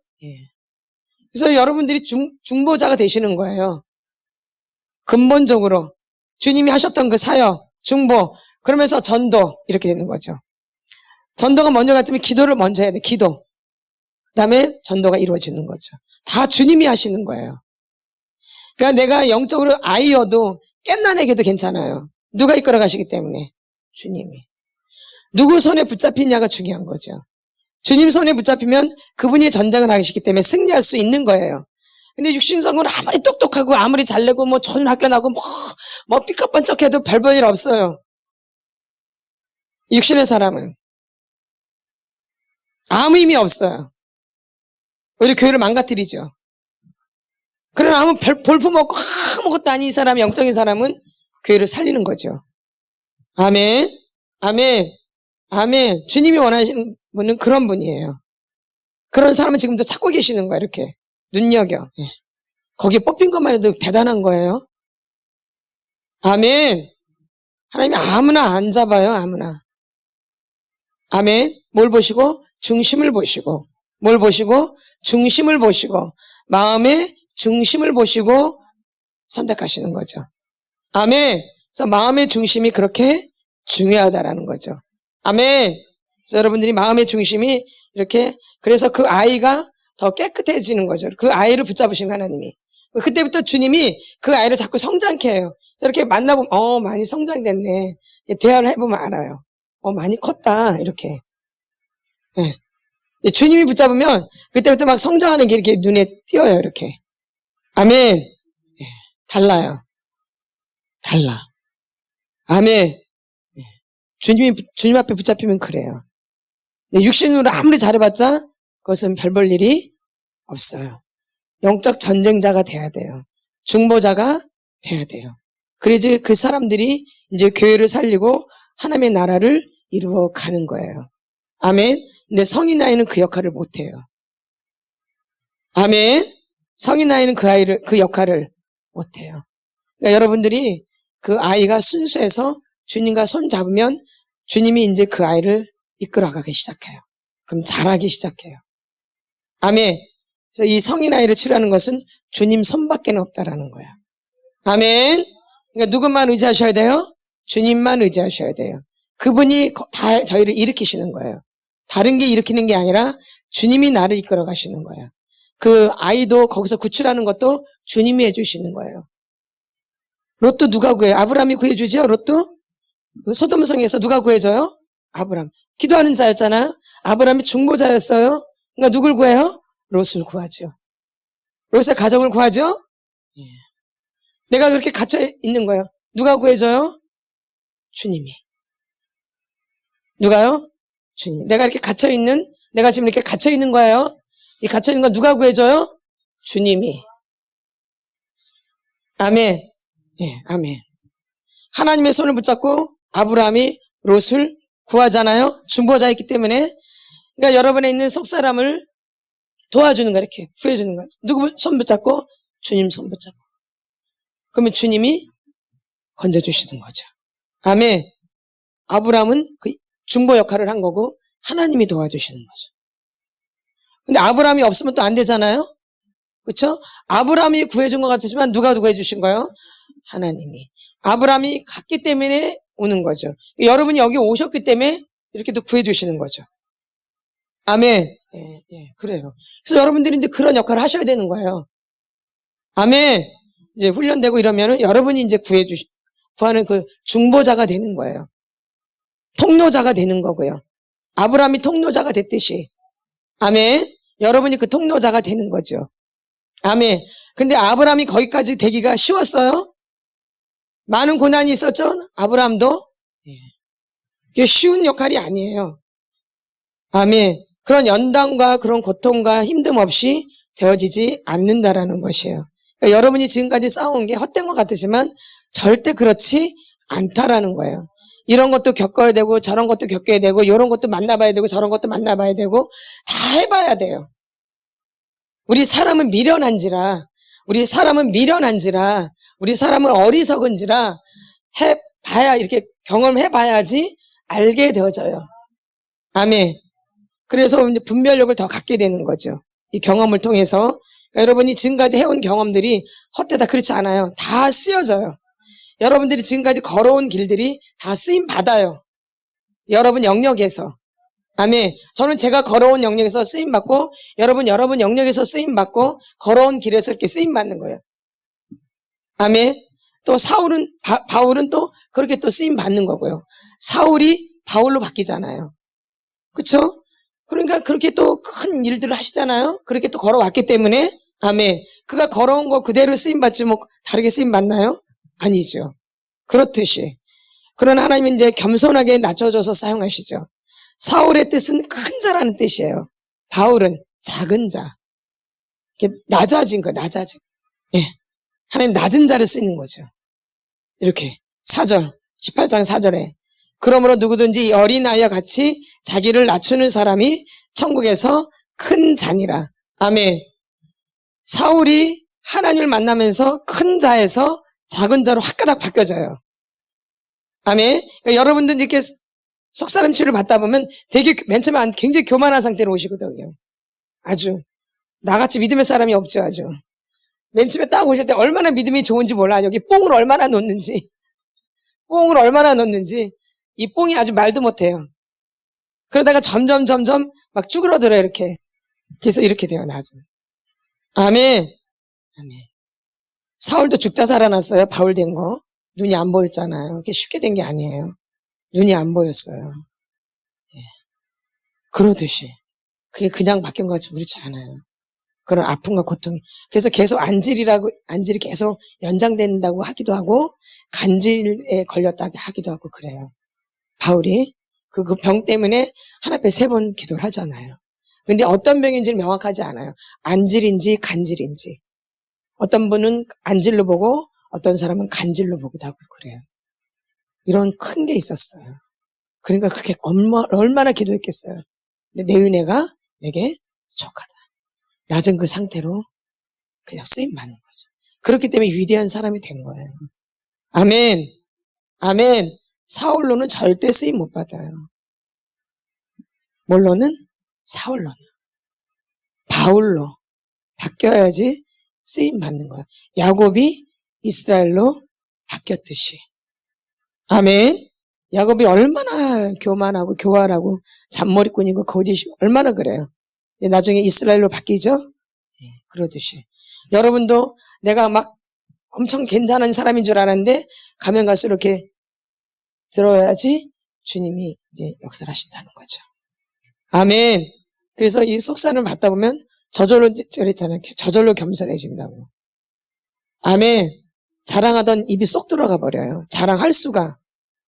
그래서 여러분들이 중보자가 되시는 거예요. 근본적으로 주님이 하셨던 그 사역, 중보, 그러면서 전도 이렇게 되는 거죠. 전도가 먼저 같으면 기도를 먼저 해야 돼. 기도. 그 다음에 전도가 이루어지는 거죠. 다 주님이 하시는 거예요. 그러니까 내가 영적으로 아이여도 깻나내겨도 괜찮아요. 누가 이끌어 가시기 때문에. 주님이. 누구 손에 붙잡히냐가 중요한 거죠. 주님 손에 붙잡히면 그분이 전쟁을 하시기 때문에 승리할 수 있는 거예요. 근데 육신성은 아무리 똑똑하고 아무리 잘내고 뭐 좋은 학교 나고 뭐 삐까뻔쩍해도 별 볼 일 없어요. 육신의 사람은 아무 의미 없어요. 오히려 교회를 망가뜨리죠. 그러나 아무 볼품없고 아무것도 아닌 이 사람이, 영적인 사람은 교회를 살리는 거죠. 아멘. 아멘. 아멘. 주님이 원하시는 분은 그런 분이에요. 그런 사람은 지금도 찾고 계시는 거예요. 이렇게 눈여겨. 거기에 뽑힌 것만 해도 대단한 거예요. 아멘. 하나님이 아무나 안 잡아요. 아무나. 아멘. 뭘 보시고? 중심을 보시고. 뭘 보시고? 중심을 보시고. 마음의 중심을 보시고 선택하시는 거죠. 아멘. 그래서 마음의 중심이 그렇게 중요하다라는 거죠. 아멘. 그래서 여러분들이 마음의 중심이 이렇게, 그래서 그 아이가 더 깨끗해지는 거죠. 그 아이를 붙잡으신 하나님이. 그때부터 주님이 그 아이를 자꾸 성장케 해요. 그래서 이렇게 만나보면 많이 성장됐네. 대화를 해보면 알아요. 많이 컸다. 이렇게. 네. 주님이 붙잡으면 그때부터 막 성장하는 게 이렇게 눈에 띄어요. 이렇게. 아멘. 네. 달라요. 달라. 아멘. 네. 주님 앞에 붙잡히면 그래요. 네, 육신으로 아무리 잘해봤자 그것은 별 볼 일이 없어요. 영적 전쟁자가 돼야 돼요. 중보자가 돼야 돼요. 그래야지 그 사람들이 이제 교회를 살리고 하나님의 나라를 이루어 가는 거예요. 아멘. 근데 성인 아이는 그 역할을 못 해요. 아멘. 성인 아이는 그 역할을 못 해요. 그러니까 여러분들이 그 아이가 순수해서 주님과 손 잡으면 주님이 이제 그 아이를 이끌어가기 시작해요. 그럼 잘하기 시작해요. 아멘. 그래서 이 성인 아이를 치료하는 것은 주님 손밖에 없다라는 거야. 아멘. 그러니까 누구만 의지하셔야 돼요? 주님만 의지하셔야 돼요. 그분이 다 저희를 일으키시는 거예요. 다른 게 일으키는 게 아니라 주님이 나를 이끌어 가시는 거예요. 그 아이도 거기서 구출하는 것도 주님이 해주시는 거예요. 롯도 누가 구해요? 아브라함이 구해주죠? 롯도? 그 소돔성에서 누가 구해줘요? 아브라함. 기도하는 자였잖아요. 아브라함이 중보자였어요. 그러니까 누굴 구해요? 롯을 구하죠. 롯의 가족을 구하죠? 예. 내가 그렇게 갇혀 있는 거예요. 누가 구해줘요? 주님이. 누가요? 주님이. 내가 지금 이렇게 갇혀 있는 거예요. 이 갇혀 있는 거 누가 구해줘요? 주님이. 아멘. 예, 아멘. 하나님의 손을 붙잡고 아브라함이 롯을 구하잖아요. 중보자였기 때문에. 그러니까 여러분에 있는 속사람을 도와주는 거, 이렇게 구해주는 거. 누구 손 붙잡고? 주님 손 붙잡고. 그러면 주님이 건져주시는 거죠. 아멘. 아브라함은 그 중보 역할을 한 거고 하나님이 도와주시는 거죠. 근데 아브라함이 없으면 또 안 되잖아요. 그렇죠? 아브라함이 구해준 것 같지만 누가 구해주신 거예요? 하나님이. 아브라함이 갔기 때문에 오는 거죠. 여러분이 여기 오셨기 때문에 이렇게 또 구해주시는 거죠. 아멘. 예, 예, 그래요. 그래서 여러분들이 이제 그런 역할을 하셔야 되는 거예요. 아멘. 이제 훈련되고 이러면은 여러분이 이제 구하는 그 중보자가 되는 거예요. 통로자가 되는 거고요. 아브라함이 통로자가 됐듯이. 아멘. 여러분이 그 통로자가 되는 거죠. 아멘. 근데 아브라함이 거기까지 되기가 쉬웠어요? 많은 고난이 있었죠? 아브라함도? 그게 쉬운 역할이 아니에요. 아멘. 그런 연단과 그런 고통과 힘듦 없이 되어지지 않는다라는 것이에요. 그러니까 여러분이 지금까지 싸운 게 헛된 것 같으지만 절대 그렇지 않다라는 거예요. 이런 것도 겪어야 되고 저런 것도 겪어야 되고 이런 것도 만나봐야 되고 저런 것도 만나봐야 되고 다 해봐야 돼요. 우리 사람은 미련한지라 우리 사람은 어리석은지라 해봐야 이렇게 경험해봐야지 알게 되어져요. 아멘. 그래서 이제 분별력을 더 갖게 되는 거죠. 이 경험을 통해서. 그러니까 여러분이 지금까지 해온 경험들이 헛되다 그렇지 않아요. 다 쓰여져요. 여러분들이 지금까지 걸어온 길들이 다 쓰임 받아요. 여러분 영역에서. 아멘. 저는 제가 걸어온 영역에서 쓰임 받고 여러분 영역에서 쓰임 받고 걸어온 길에서 이렇게 쓰임 받는 거예요. 아멘. 또 바울은 또 그렇게 또 쓰임 받는 거고요. 사울이 바울로 바뀌잖아요. 그렇죠? 그러니까 그렇게 또 큰 일들을 하시잖아요. 그렇게 또 걸어왔기 때문에 아멘. 그가 걸어온 거 그대로 쓰임 받지 뭐 다르게 쓰임 받나요? 아니죠. 그렇듯이 그런 하나님은 이제 겸손하게 낮춰줘서 사용하시죠. 사울의 뜻은 큰 자라는 뜻이에요. 바울은 작은 자. 이렇게 낮아진 거, 낮아진. 예. 하나님 낮은 자를 쓰는 거죠. 이렇게 4절, 18장 4절에 그러므로 누구든지 어린아이와 같이 자기를 낮추는 사람이 천국에서 큰 자니라. 아멘. 사울이 하나님을 만나면서 큰 자에서 작은 자로 확가닥 바뀌어져요. 아멘. 그러니까 여러분들 이렇게 속사람 치유를 받다 보면 되게 맨 처음에 굉장히 교만한 상태로 오시거든요. 아주 나같이 믿음의 사람이 없죠. 아주 맨 처음에 딱 오실 때 얼마나 믿음이 좋은지 몰라. 여기 뽕을 얼마나 놓는지 이 뽕이 아주 말도 못해요. 그러다가 점점 막 쭈그러들어요. 이렇게. 그래서 이렇게 돼요. 나중에. 아멘. 아멘. 사울도 죽다 살아났어요. 바울 된 거. 눈이 안 보였잖아요. 그게 쉽게 된 게 아니에요. 눈이 안 보였어요. 예. 그러듯이 그게 그냥 바뀐 것 같이 그렇지 않아요. 그런 아픔과 고통이. 그래서 계속 안질이 계속 연장된다고 하기도 하고 간질에 걸렸다고 하기도 하고 그래요. 바울이 그 병 때문에 하나님께 3번 기도를 하잖아요. 근데 어떤 병인지는 명확하지 않아요. 안질인지 간질인지. 어떤 분은 안질로 보고 어떤 사람은 간질로 보기도 하고 그래요. 이런 큰 게 있었어요. 그러니까 그렇게 얼마나 기도했겠어요. 근데 내 은혜가 내게 족하다. 낮은 그 상태로 그냥 쓰임 받는 거죠. 그렇기 때문에 위대한 사람이 된 거예요. 아멘. 아멘. 사울로는 절대 쓰임 못 받아요. 뭘로는? 사울로는. 바울로 바뀌어야지 쓰임 받는 거예요. 야곱이 이스라엘로 바뀌었듯이. 아멘. 야곱이 얼마나 교만하고 교활하고 잔머리꾼이고 거짓이고 얼마나 그래요. 나중에 이스라엘로 바뀌죠? 예, 그러듯이. 여러분도 내가 막 엄청 괜찮은 사람인 줄 알았는데 가면 갈수록 이렇게 들어야지 주님이 이제 역사를 하신다는 거죠. 아멘. 그래서 이 속사를 받다 보면 저절로 그랬잖아요. 저절로 겸손해진다고. 아멘. 자랑하던 입이 쏙 들어가 버려요. 자랑할 수가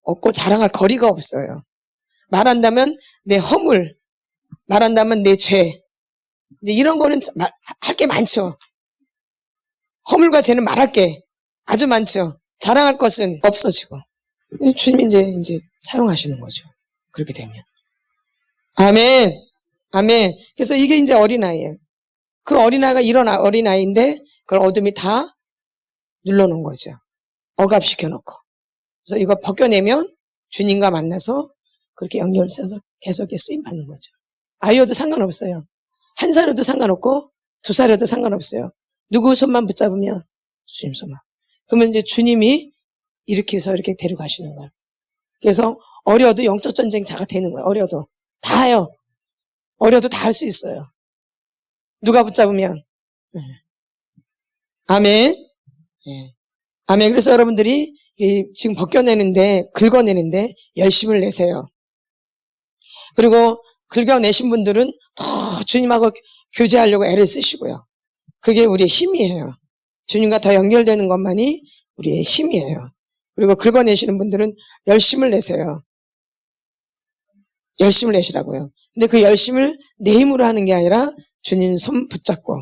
없고 자랑할 거리가 없어요. 말한다면 내 허물, 말한다면 내 죄. 이제 이런 거는 할 게 많죠. 허물과 죄는 말할 게 아주 많죠. 자랑할 것은 없어지고. 주님이 이제 사용하시는 거죠. 그렇게 되면. 아멘. 아멘. 그래서 이게 이제 어린아이예요. 그 어린아이가 이런 어린아이인데 그걸 어둠이 다 눌러놓은 거죠. 억압시켜놓고. 그래서 이거 벗겨내면 주님과 만나서 그렇게 연결돼서 계속 쓰임받는 거죠. 아이여도 상관없어요. 1살여도 상관없고 2살여도 상관없어요. 누구 손만 붙잡으면 주님 손만. 그러면 이제 주님이 이렇게 해서 이렇게 데려가시는 거예요. 그래서 어려도 영적 전쟁자가 되는 거예요. 어려도 다 해요. 어려도 다 할 수 있어요. 누가 붙잡으면. 아멘. 예. 아멘. 그래서 여러분들이 지금 벗겨내는데, 긁어내는데 열심을 내세요. 그리고 긁어내신 분들은 더 주님하고 교제하려고 애를 쓰시고요. 그게 우리의 힘이에요. 주님과 더 연결되는 것만이 우리의 힘이에요. 그리고 긁어내시는 분들은 열심을 내세요. 열심을 내시라고요. 근데 그 열심을 내 힘으로 하는 게 아니라 주님 손 붙잡고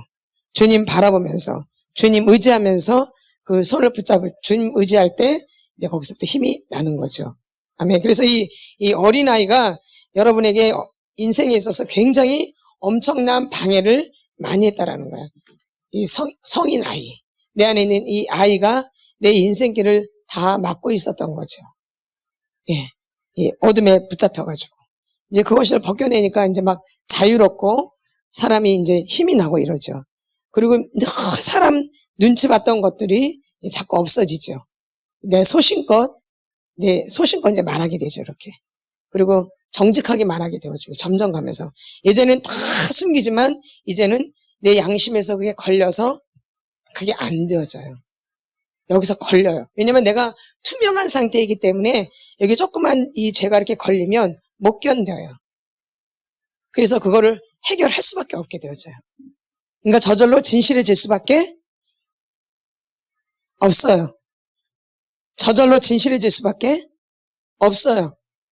주님 바라보면서 주님 의지하면서 그 손을 붙잡을 주님 의지할 때 이제 거기서부터 힘이 나는 거죠. 아멘. 그래서 이 어린아이가 여러분에게 인생에 있어서 굉장히 엄청난 방해를 많이 했다라는 거야. 이 성인 아이. 내 안에 있는 이 아이가 내 인생길을 다 막고 있었던 거죠. 예. 이 어둠에 붙잡혀가지고. 이제 그것을 벗겨내니까 이제 막 자유롭고 사람이 이제 힘이 나고 이러죠. 그리고 사람 눈치 봤던 것들이 자꾸 없어지죠. 내 소신껏 이제 말하게 되죠, 이렇게. 그리고 정직하게 말하게 되어지고 점점 가면서 예전엔 다 숨기지만 이제는 내 양심에서 그게 걸려서 그게 안 되어져요. 여기서 걸려요. 왜냐면 내가 투명한 상태이기 때문에 여기 조그만 이 죄가 이렇게 걸리면 못 견뎌요. 그래서 그거를 해결할 수밖에 없게 되어져요. 그러니까 저절로 진실해질 수밖에 없어요. 저절로 진실해질 수밖에 없어요.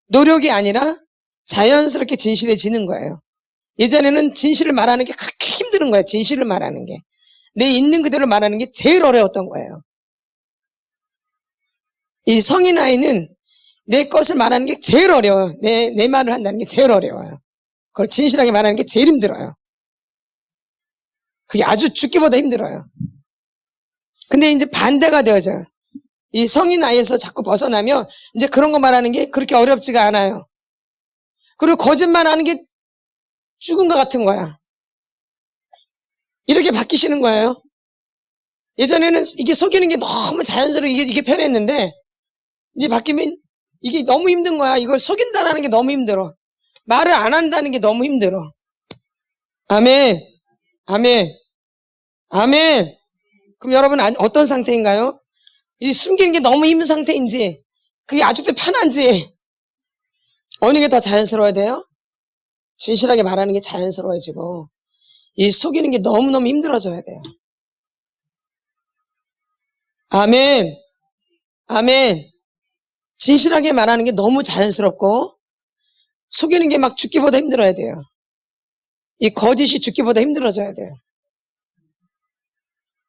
노력이 아니라 자연스럽게 진실해지는 거예요. 예전에는 진실을 말하는 게 그렇게 힘든 거예요. 진실을 말하는 게. 내 있는 그대로 말하는 게 제일 어려웠던 거예요. 이 성인 아이는 내 것을 말하는 게 제일 어려워요. 내 말을 한다는 게 제일 어려워요. 그걸 진실하게 말하는 게 제일 힘들어요. 그게 아주 죽기보다 힘들어요. 근데 이제 반대가 되어져요. 이 성인 아이에서 자꾸 벗어나면 이제 그런 거 말하는 게 그렇게 어렵지가 않아요. 그리고 거짓말하는 게 죽은 것 같은 거야. 이렇게 바뀌시는 거예요. 예전에는 이게 속이는 게 너무 자연스러워 이게 편했는데 이제 바뀌면 이게 너무 힘든 거야. 이걸 속인다라는 게 너무 힘들어. 말을 안 한다는 게 너무 힘들어. 아멘. 아멘. 아멘. 그럼 여러분 어떤 상태인가요? 이 숨기는 게 너무 힘든 상태인지 그게 아직도 편한지 어느 게 더 자연스러워야 돼요? 진실하게 말하는 게 자연스러워지고 이 속이는 게 너무너무 힘들어져야 돼요. 아멘. 아멘. 진실하게 말하는 게 너무 자연스럽고 속이는 게 막 죽기보다 힘들어야 돼요. 이 거짓이 죽기보다 힘들어져야 돼요.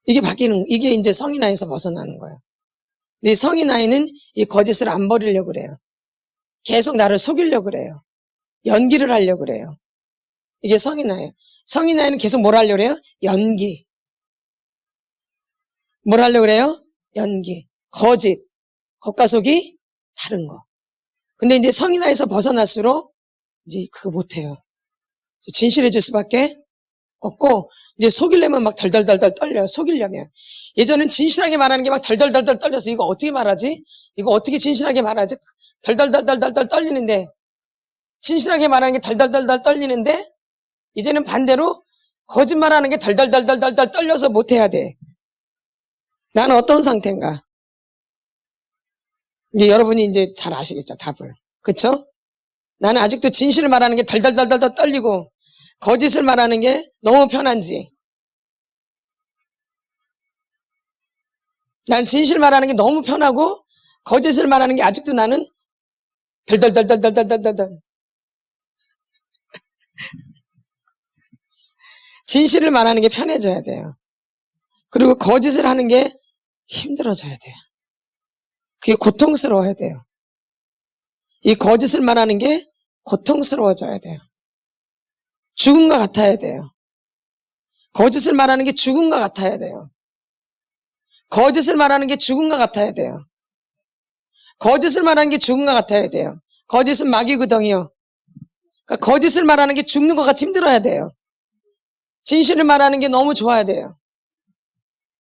이게 이제 성인 아이에서 벗어나는 거예요. 근데 성인 아이는 이 거짓을 안 버리려고 그래요. 계속 나를 속이려고 그래요. 연기를 하려고 그래요. 이게 성인 아이예요. 성인 아이는 계속 뭘 하려고 그래요? 연기. 뭘 하려고 그래요? 연기. 거짓. 겉과 속이 다른 거. 근데 이제 성인 아이에서 벗어날수록 이제 그거 못해요. 진실해질 수밖에 없고 이제 속이려면 막 덜덜덜덜 떨려요. 속이려면. 예전엔 진실하게 말하는 게 막 덜덜덜덜 떨려서 이거 어떻게 말하지? 이거 어떻게 진실하게 말하지? 덜덜덜덜덜 떨리는데 진실하게 말하는 게 덜덜덜덜 떨리는데 이제는 반대로 거짓말하는 게 덜덜덜덜덜 떨려서 못해야 돼. 나는 어떤 상태인가? 이제 여러분이 이제 잘 아시겠죠, 답을. 그쵸? 나는 아직도 진실을 말하는 게 덜덜덜덜 떨리고 거짓을 말하는 게 너무 편한지. 난 진실 말하는 게 너무 편하고 거짓을 말하는 게 아직도 나는 덜덜덜덜덜덜덜. 진실을 말하는 게 편해져야 돼요. 그리고 거짓을 하는 게 힘들어져야 돼요. 그게 고통스러워야 돼요. 이 거짓을 말하는 게 고통스러워져야 돼요. 죽음과 같아야 돼요. 거짓을 말하는 게 죽음과 같아야 돼요. 거짓을 말하는 게 죽음과 같아야 돼요. 거짓을 말하는 게 죽음과 같아야 돼요. 거짓은 마귀구덩이요. 그러니까 거짓을 말하는 게 죽는 것 같이 힘들어야 돼요. 진실을 말하는 게 너무 좋아야 돼요.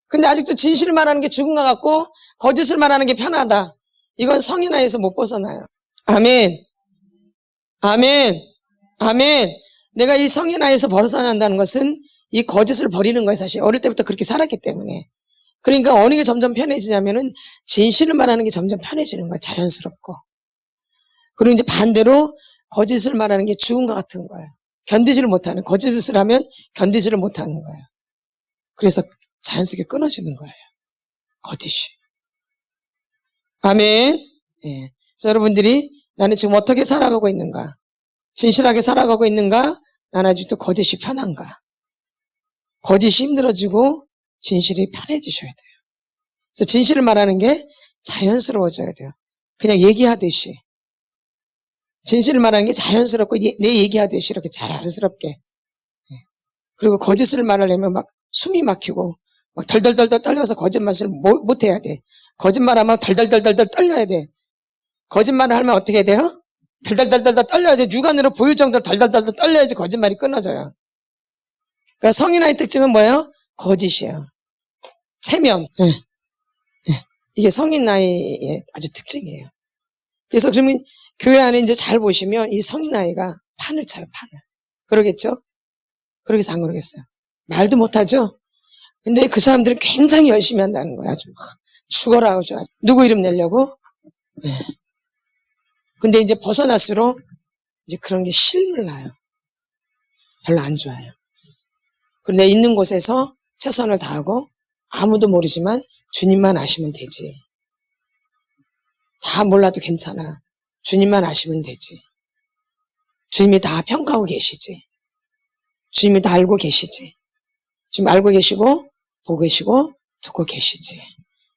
근데 아직도 진실을 말하는 게 죽은 것 같고 거짓을 말하는 게 편하다. 이건 성인 아이에서 못 벗어나요. 아멘. 아멘. 아멘. 내가 이 성인 아이에서 벗어난다는 것은 이 거짓을 버리는 거예요. 사실 어릴 때부터 그렇게 살았기 때문에. 그러니까 어느 게 점점 편해지냐면은 진실을 말하는 게 점점 편해지는 거예요. 자연스럽고. 그리고 이제 반대로 거짓을 말하는 게 죽은 것 같은 거예요. 견디지를 못하는, 거짓을 하면 견디지를 못하는 거예요. 그래서 자연스럽게 끊어지는 거예요. 거짓이. 아멘. 예. 그래서 여러분들이 나는 지금 어떻게 살아가고 있는가? 진실하게 살아가고 있는가? 나는 아직도 거짓이 편한가? 거짓이 힘들어지고 진실이 편해지셔야 돼요. 그래서 진실을 말하는 게 자연스러워져야 돼요. 그냥 얘기하듯이. 진실을 말하는 게 자연스럽고 내 얘기하듯이 이렇게 자연스럽게. 그리고 거짓을 말하려면 막 숨이 막히고 막 덜덜덜덜 떨려서 거짓말을 못 해야 돼. 거짓말하면 덜덜덜덜 떨려야 돼. 거짓말을 하면 어떻게 해야 돼요? 덜덜덜덜 떨려야지. 육안으로 보일 정도로 덜덜덜 떨려야지 거짓말이 끊어져요. 그러니까 성인아이 특징은 뭐예요? 거짓이에요. 체면. 이게 성인아이의 아주 특징이에요. 그래서 그러면 교회 안에 이제 잘 보시면 이 성인아이가 판을 쳐요, 판을. 그러겠죠? 그러겠어, 안 그러겠어요? 말도 못하죠? 근데 그 사람들은 굉장히 열심히 한다는 거야. 아주 죽어라 하죠. 누구 이름 내려고? 네. 근데 이제 벗어날수록 이제 그런 게 실물 나요. 별로 안 좋아요. 그런데 있는 곳에서 최선을 다하고 아무도 모르지만 주님만 아시면 되지. 다 몰라도 괜찮아. 주님만 아시면 되지. 주님이 다 평가하고 계시지. 주님이 다 알고 계시지. 지금 알고 계시고 보고 계시고 듣고 계시지.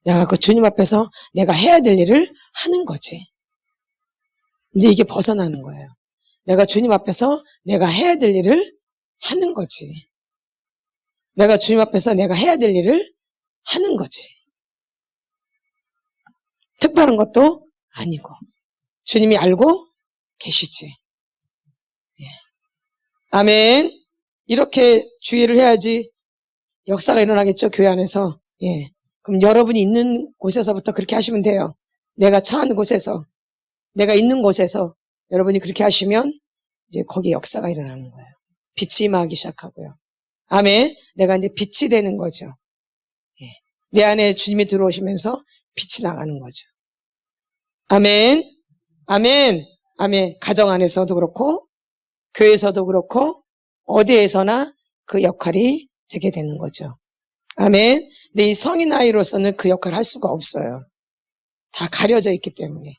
내가 그 주님 앞에서 내가 해야 될 일을 하는 거지. 이제 이게 벗어나는 거예요. 내가 주님 앞에서 내가 해야 될 일을 하는 거지. 내가 주님 앞에서 내가 해야 될 일을 하는 거지. 특별한 것도 아니고 주님이 알고 계시지. 예. 아멘. 이렇게 주의를 해야지 역사가 일어나겠죠, 교회 안에서. 예. 그럼 여러분이 있는 곳에서부터 그렇게 하시면 돼요. 내가 처한 곳에서, 내가 있는 곳에서 여러분이 그렇게 하시면 이제 거기에 역사가 일어나는 거예요. 빛이 임하기 시작하고요. 아멘. 내가 이제 빛이 되는 거죠. 예. 내 안에 주님이 들어오시면서 빛이 나가는 거죠. 아멘. 아멘. 아멘. 가정 안에서도 그렇고 교회에서도 그렇고 어디에서나 그 역할이 되게 되는 거죠. 아멘. 근데 이 성인 아이로서는 그 역할을 할 수가 없어요. 다 가려져 있기 때문에.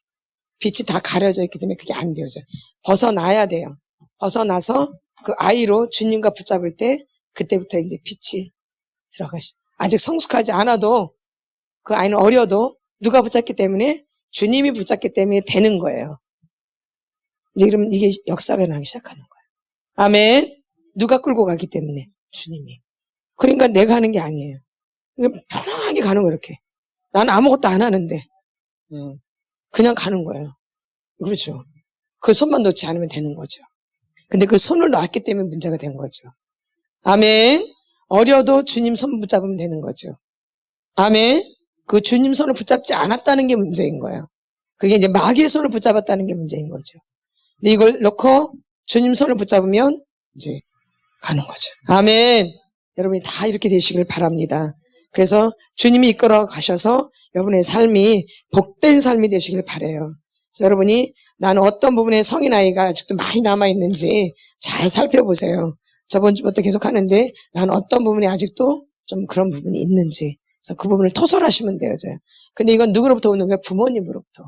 빛이 다 가려져 있기 때문에 그게 안 되어져요. 벗어나야 돼요. 벗어나서 그 아이로 주님과 붙잡을 때 그때부터 이제 빛이 들어가시죠. 아직 성숙하지 않아도 그 아이는 어려도 누가 붙잡기 때문에 주님이 붙잡기 때문에 되는 거예요. 이제 그러면 이게 역사가 일어나기 시작하는 거예요. 아멘. 누가 끌고 가기 때문에 주님이. 그러니까 내가 하는 게 아니에요. 편하게 가는 거예요. 이렇게. 나는 아무것도 안 하는데 그냥 가는 거예요. 그렇죠. 그 손만 놓지 않으면 되는 거죠. 근데 그 손을 놨기 때문에 문제가 된 거죠. 아멘. 어려도 주님 손 붙잡으면 되는 거죠. 아멘. 그 주님 손을 붙잡지 않았다는 게 문제인 거예요. 그게 이제 마귀의 손을 붙잡았다는 게 문제인 거죠. 근데 이걸 놓고 주님 손을 붙잡으면 이제 가는 거죠. 아멘. 여러분이 다 이렇게 되시길 바랍니다. 그래서 주님이 이끌어 가셔서 여러분의 삶이 복된 삶이 되시길 바라요. 그래서 여러분이 나는 어떤 부분에 성인 아이가 아직도 많이 남아있는지 잘 살펴보세요. 저번 주부터 계속 하는데 나는 어떤 부분에 아직도 좀 그런 부분이 있는지. 그래서 그 부분을 토설하시면 돼요. 근데 이건 누구로부터 오는 거예요? 부모님으로부터.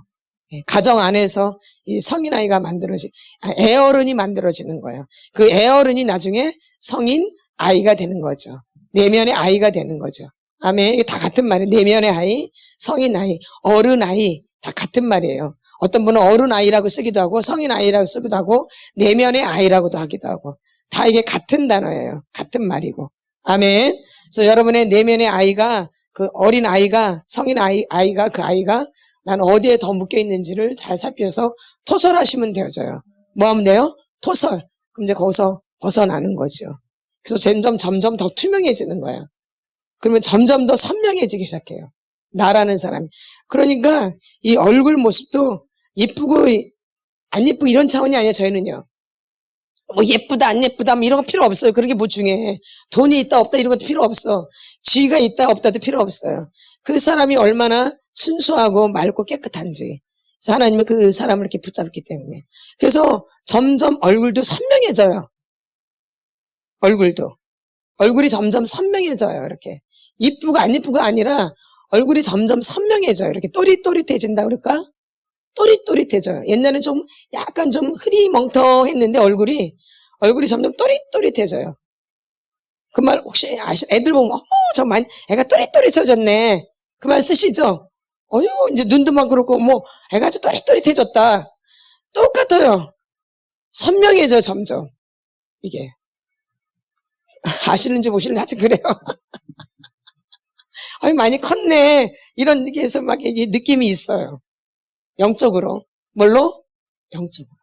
가정 안에서 이 성인 아이가 애어른이 만들어지는 거예요. 그 애어른이 나중에 성인 아이가 되는 거죠. 내면의 아이가 되는 거죠. 아멘. 이게 다 같은 말이에요. 내면의 아이, 성인 아이, 어른 아이 다 같은 말이에요. 어떤 분은 어른 아이라고 쓰기도 하고 성인 아이라고 쓰기도 하고 내면의 아이라고도 하기도 하고 다 이게 같은 단어예요. 같은 말이고. 아멘. 그래서 여러분의 내면의 아이가 그 어린 아이가 성인 아이가 그 아이가 난 어디에 더 묶여 있는지를 잘 살펴서 토설하시면 되어져요. 뭐 하면 돼요? 토설. 그럼 이제 거기서 벗어나는 거죠. 그래서 점점 더 투명해지는 거예요. 그러면 점점 더 선명해지기 시작해요. 나라는 사람이. 그러니까 이 얼굴 모습도 예쁘고 안 예쁘고 이런 차원이 아니에요. 저희는요. 뭐 예쁘다 안 예쁘다 뭐 이런 거 필요 없어요. 그런 게 뭐 중요해. 돈이 있다 없다 이런 것도 필요 없어. 지위가 있다 없다도 필요 없어요. 그 사람이 얼마나 순수하고 맑고 깨끗한지. 그래서 하나님은 그 사람을 이렇게 붙잡기 때문에. 그래서 점점 얼굴도 선명해져요. 얼굴이 점점 선명해져요. 이렇게. 이쁘고 안 이쁘고 아니라 얼굴이 점점 선명해져요. 이렇게 또릿또릿해진다 그럴까? 또릿또릿해져요. 옛날에는 좀 약간 좀 흐리멍텅했는데 얼굴이 점점 또릿또릿해져요. 그 말 혹시 애들 보면 저 많이 애가 또릿또릿해졌네. 그 말 쓰시죠? 이제 눈도 막 그렇고 애가 아주 또릿또릿해졌다. 똑같아요. 선명해져 점점. 이게 아시는지 모시는지 하여튼 그래요. 아니 많이 컸네 이런 데서 막 이게 느낌이 있어요. 영적으로. 뭘로? 영적으로.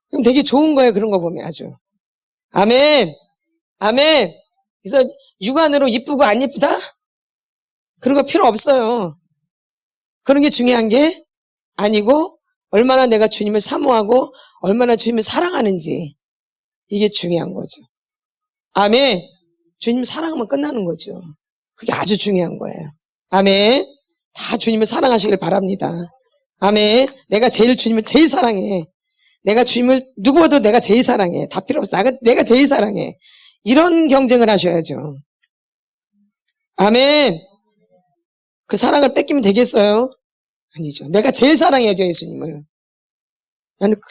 그럼 되게 좋은 거예요. 그런 거 보면 아주. 아멘. 아멘. 그래서 육안으로 이쁘고 안 이쁘다? 그런 거 필요 없어요. 그런 게 중요한 게 아니고 얼마나 내가 주님을 사모하고 얼마나 주님을 사랑하는지 이게 중요한 거죠. 아멘. 주님 사랑하면 끝나는 거죠. 그게 아주 중요한 거예요. 아멘. 다 주님을 사랑하시길 바랍니다. 아멘. 내가 주님을 제일 사랑해. 내가 주님을 누구보다 내가 제일 사랑해. 다 필요 없어. 내가 제일 사랑해. 이런 경쟁을 하셔야죠. 아멘. 그 사랑을 뺏기면 되겠어요? 아니죠. 내가 제일 사랑해야죠, 예수님을.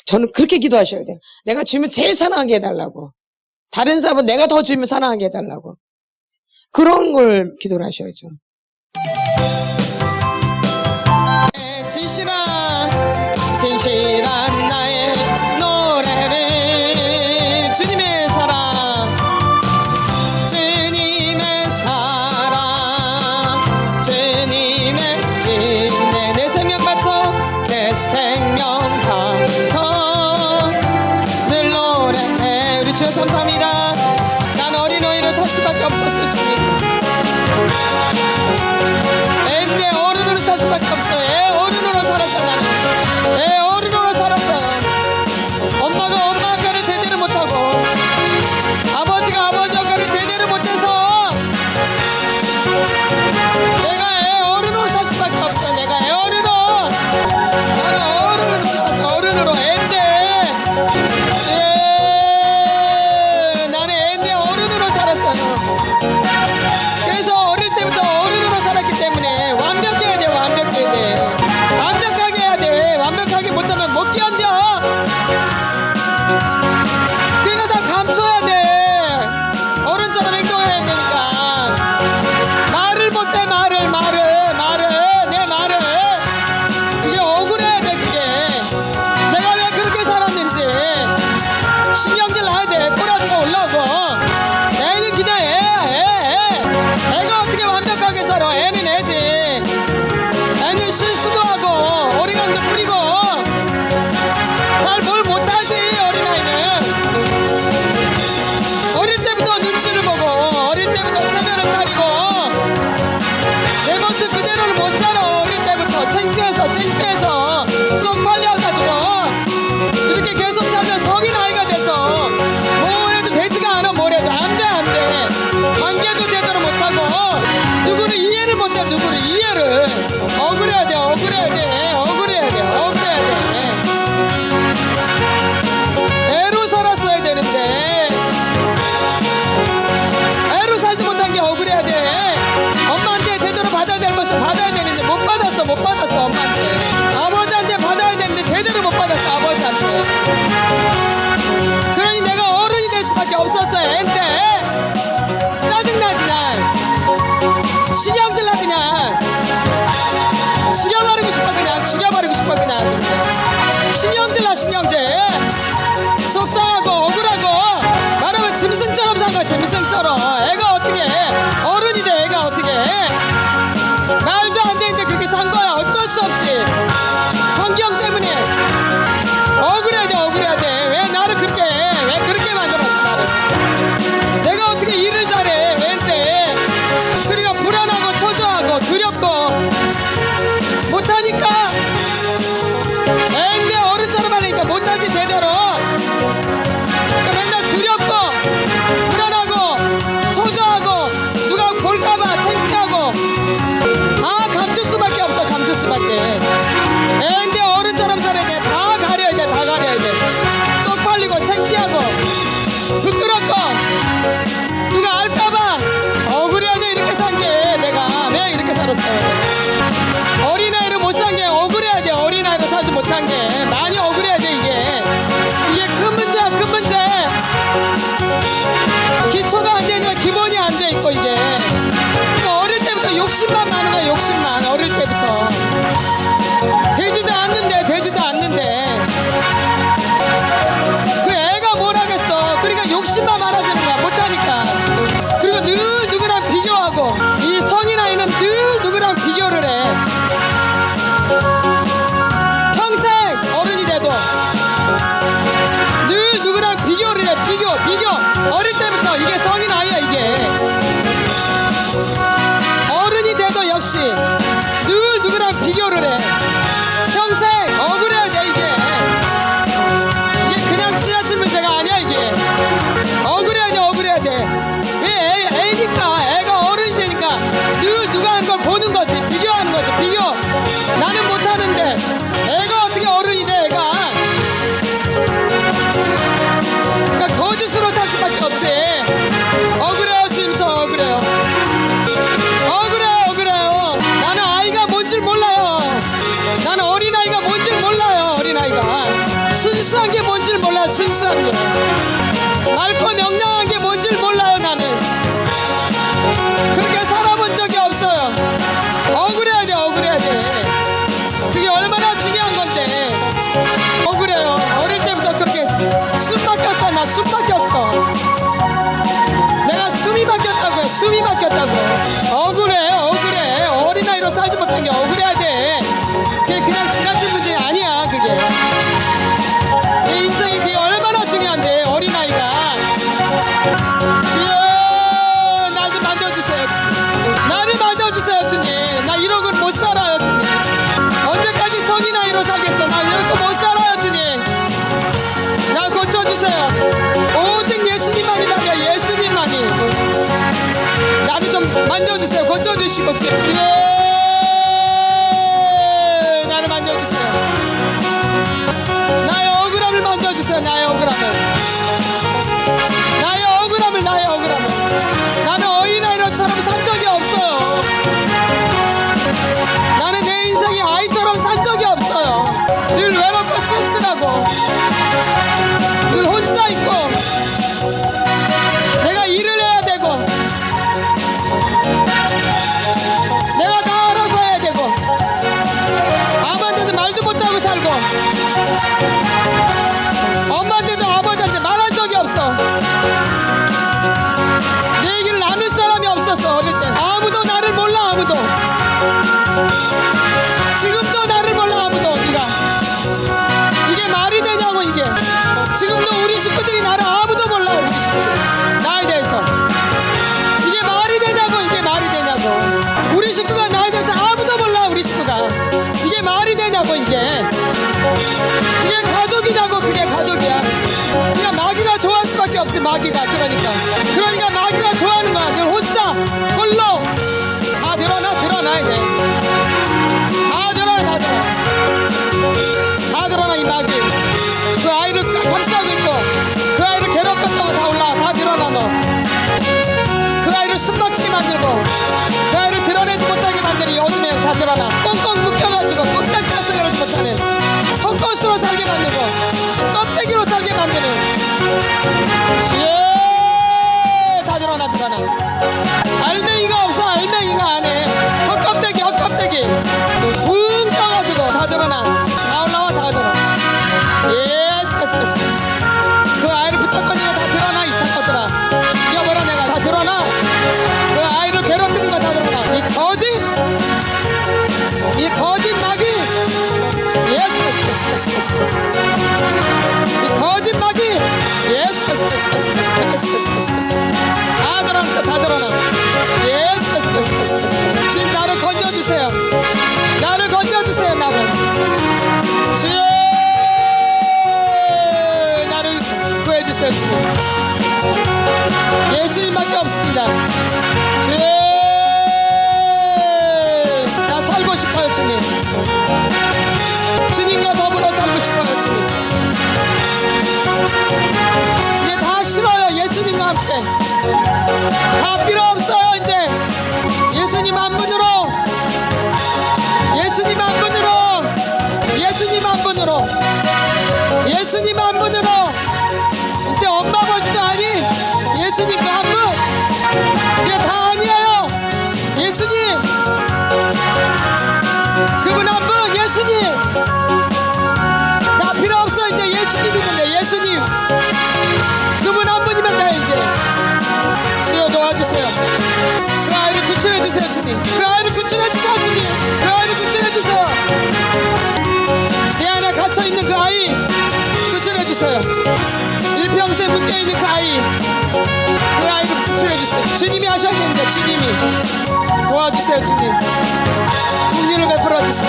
저는 그렇게 기도하셔야 돼요. 내가 주님을 제일 사랑하게 해달라고. 다른 사람은 내가 더 주님을 사랑하게 해달라고. 그런 걸 기도를 하셔야죠. 진실한 나의 노래를 주님의 사랑, 주님의 사랑, 주님의 은혜 내 생명 바쳐, 내 생명 바쳐 늘 노래해. 우리 주여 감사합니다. 난 어린 어이로 살 수밖에 없었어요. 주님 내 어른으로 살 수밖에 없어요. 애 어른으로 살았어. 나는 애 어른으로 살았어. 엄마가 엄마 역할을 제대로 못하고 아버지가 아버지 역할을 제대로 못해서 내가 애 어른으로 살 수밖에 없어. 내가 애 어른으로, 나는 어른으로 살았어. 어른으로. 애인데 나는 애인데 어른으로 살았어요. 그래서 어릴 때부터 어른으로 살았기 때문에 완벽해야 돼. 완벽해야 돼. 완벽하게 해야 돼. 완벽하게 못하면 못 견뎌. 그러니까 다 감춰야 돼. 어른처럼 행동해야 되니까. 말을 못해. 말을 내 말을. 그게 억울해야 돼. 그게 내가 왜 그렇게 살았는지 신경질 나야 돼. 꼬라지가 올라오고. 애는 그냥 애가 어떻게 완벽하게 살아. 애는 애지. 애는 실수도 하고 어리광도 부리고 잘 뭘 못하지. 어린아이는 어릴 때부터 눈치를 보고 어릴 때부터 체면을 차리고 내 모습 그대로를 못 살아. 어릴 때부터 창피해서 쪽팔려가지고 이렇게 계속 살면 성인 아이가 돼서 뭘 해도 되지가 않아. 뭘 해도 안 돼. 관계도 제대로 못하고 누구를 이해를 못해. 누구를 이해를. 억울해야 돼. 애로 살았어야 되는데 애로 살지 못한 게 억울해야 돼. 엄마한테 제대로 받아야 될 것을 받아야 되는데 못 받았어. 엄마한테. 아버지한테 받아야 되는데 제대로 못 받았어. 아버지한테. 그러니 내가 어른이 될 수밖에 없었어. 애인데 짜증나지. 난 신경질 나. 그냥 죽여버리고 싶어. 그냥 신경질 나. 속상하고 억울하고 말하면 짐승처럼 산 거야. 짐승처럼. 애가 어떻게 해. 어른이 돼. 애가 어떻게 해. 말도 안 되는데 그렇게 산 거야. 어쩔 수 없이 환경 때문에. 억울해야 돼. 왜 나를 그렇게 해. 왜 그렇게 만들었어. 나를. 내가 어떻게 일을 잘해. 애인데 그러니까 불안하고 초조하고 두렵고 못하니까. 애인데 어른처럼 하니까 못하지 제대로. 그러니까 맨날 두렵고 불안하고 초조하고 누가 볼까봐 창피하고 다 감출 수밖에 없어. 애인데 어른처럼 살아야 돼. 다 가려야 돼. 쪽팔리고 창피하고 부끄럽고 누가 알까봐 억울해야 이렇게 산 게. 내가 왜 이렇게 살았어. 어린아이로 못 산 게 억울해야 돼. 어린아이로 살지 못한 게 많이 억울해야 돼. 이게 큰 문제야. 큰 문제. 기초가 안 되니까 기본이 안 돼 있고 이게. 그러니까 어릴 때부터 욕심만 많은 거야. 욕심만. 어릴 때부터 되지도 않는데 어릴 때부터 이게 성인 아이야 이게. 어른이 돼도 역시 늘 누구랑 비교를 해. 평생 억울해야 돼 이게. 이게 그냥 지나친 문제가 아니야 이게. 억울해야 돼 억울해야 돼. 왜 애니까 애가 어른이 되니까 늘 누가 하는 걸 보는 거지. 비교하는 거지. 비교. 나는 못하는데 애가 어떻게 어른이 돼 애가. 그러니까 거짓으로 살 수밖에 없지. 억울해요 지금 저 억울해요. 억울해요. 나는 아이가 뭔지 몰라요. 나는 어린아이가 뭔지 몰라요. 어린아이가 순수한 게 뭔지 몰라요. 순수한 게 맑고 명랑한 게 뭔지 몰라요. 나는 그렇게 살아본 적이 없어요. 억울해야 돼 억울해야 돼. 그게 얼마나 중요한 건데. 억울해요. 어릴 때부터 그렇게 숨 막혔어. 나 숨 막혔어. 내가 숨이 막혔다고요. 숨이 막혔다고. 억울해 억울해. 어린아이로 살지 못한 게 억울해야 돼. 그게 그냥 지나친 문제 아니야. 그게 내 인생이 그게 얼마나 중요한데. 어린아이가. 주여 나 좀 만져주세요 주님. 나를 만져주세요 주님. 나 이러고는 못 살아요 주님. 언제까지 성인아이로 살겠어. 나 이렇게 못 살아요 주님. 나 고쳐주세요. 오직 예수님만이 나야. 예수님만이 나를 좀 만져주세요. 고쳐주시고 주여 나를 만져주세요. 나의 억울함을 만져주세요. 나의 억울함을 나의 억울함을. 나는 어린아이처럼 산 적이 없어요. 나는 내 인생이 아이처럼 산 적이 없어요. 늘 외롭고 쓸쓸하고 늘 혼자 있고 내가 일을 해야 되고 내가 다 알아서 해야 되고 아무한테도 말도 못하고 살고 엄마한테도 아버지한테 말한 적이 없어. 내 얘기를 나눌 사람이 없었어. 어릴 때 아무도 나를 몰라. 아무도 지금도 나를 몰라. 아무도. 어디가 이게 말이 되냐고. 이게 지금도 우리 식구들이 나를 아무도 몰라. 우리 식구들 나에 대해서 이게 말이 되냐고. 이게 말이 되냐고. 우리 식구가 나에 대해서 아무도 몰라. 우리 식구가 이게 말이 되냐고. 이게 가족이냐고. 그게 가족이야. 그냥 마귀가 좋아할 수밖에 없지. 마귀가. 그러니까 마귀가 좋아하는 거야. 늘 혼자 홀로. 다 드러나 이제. 다 드러나 이 마귀. 그 아이를 감싸고 있고 그 아이를 괴롭혔다고 다 올라와. 다 드러나. 너 그 아이를 숨막히게 만들고 그 아이를 드러내지 못하게 만드는 요즘에 다 드러나. 꽁꽁 묶여가지고 끝까지 가서가지 못하는 헛것으로 살게 만들고 껍데기로 살게 만드는 다 드러나. 알맹이가 없어. 알맹이가 안에 헛껍데기 붕 떠가지고 다 드러나. 다 올라와. 다 드러나. 예스. 그 아이를 붙잡거니가 다 드러나. 이 착것들아 이겨버려. 내가 다 드러나. 그 아이를 괴롭히는 거 다 드러나. 이 거짓 마귀. 예스. 이 거짓 마귀. 예스. 다 드러나. 예스. 주님 나를 건져주세요. 나를 주여 나를 구해주세요. 주님 예수님밖에 없습니다. 주여 나 살고 싶어요. 주님과 더불어 살고 싶어요. 주님 이제 다 싫어요. 예수님과 함께 다 필요 없어요. 이제 예수님 한 분으로 이제 엄마 아버지도 아니 예수님 그 한 분. 이게 다 아니에요. 예수님 그분 한 분. 예수님 다 필요 없어. 이제 예수님이면 돼. 예수님 그분 한 분이면 돼. 이제 주여 도와주세요. 그 아이를 구출해주세요. 주님 그 아이를 구출해주세요. 주님 그 아이를 구출해주세요. 내 안에 갇혀있는 그 아이 구출해주세요. 일평생 묶여있는 그 아이 도와주세요 주님. 긍휼을 베풀어 주세요.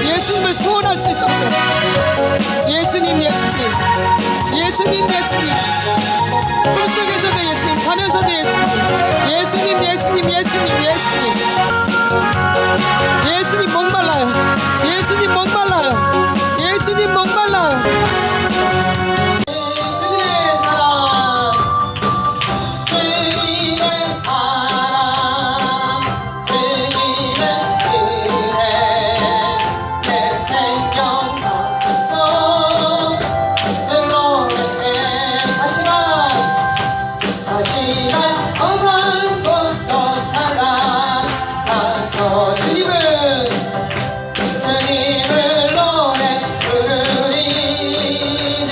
예수님을 소원할 수 있도록 예수님 예수님 예수님 예수님 꿈속에서도 예수님 자면서도 예수님 예수님 예수님 예수님 예수님 예수님 목말라요. 예수님 목말라요. 예수님 목말라요. 주님의 사랑 주님의 사랑 주님의 은혜 내 생명 바꾸죠. 흘러내 하지만 험한 곳도 찾아가서 주님을 노래 부르리. 내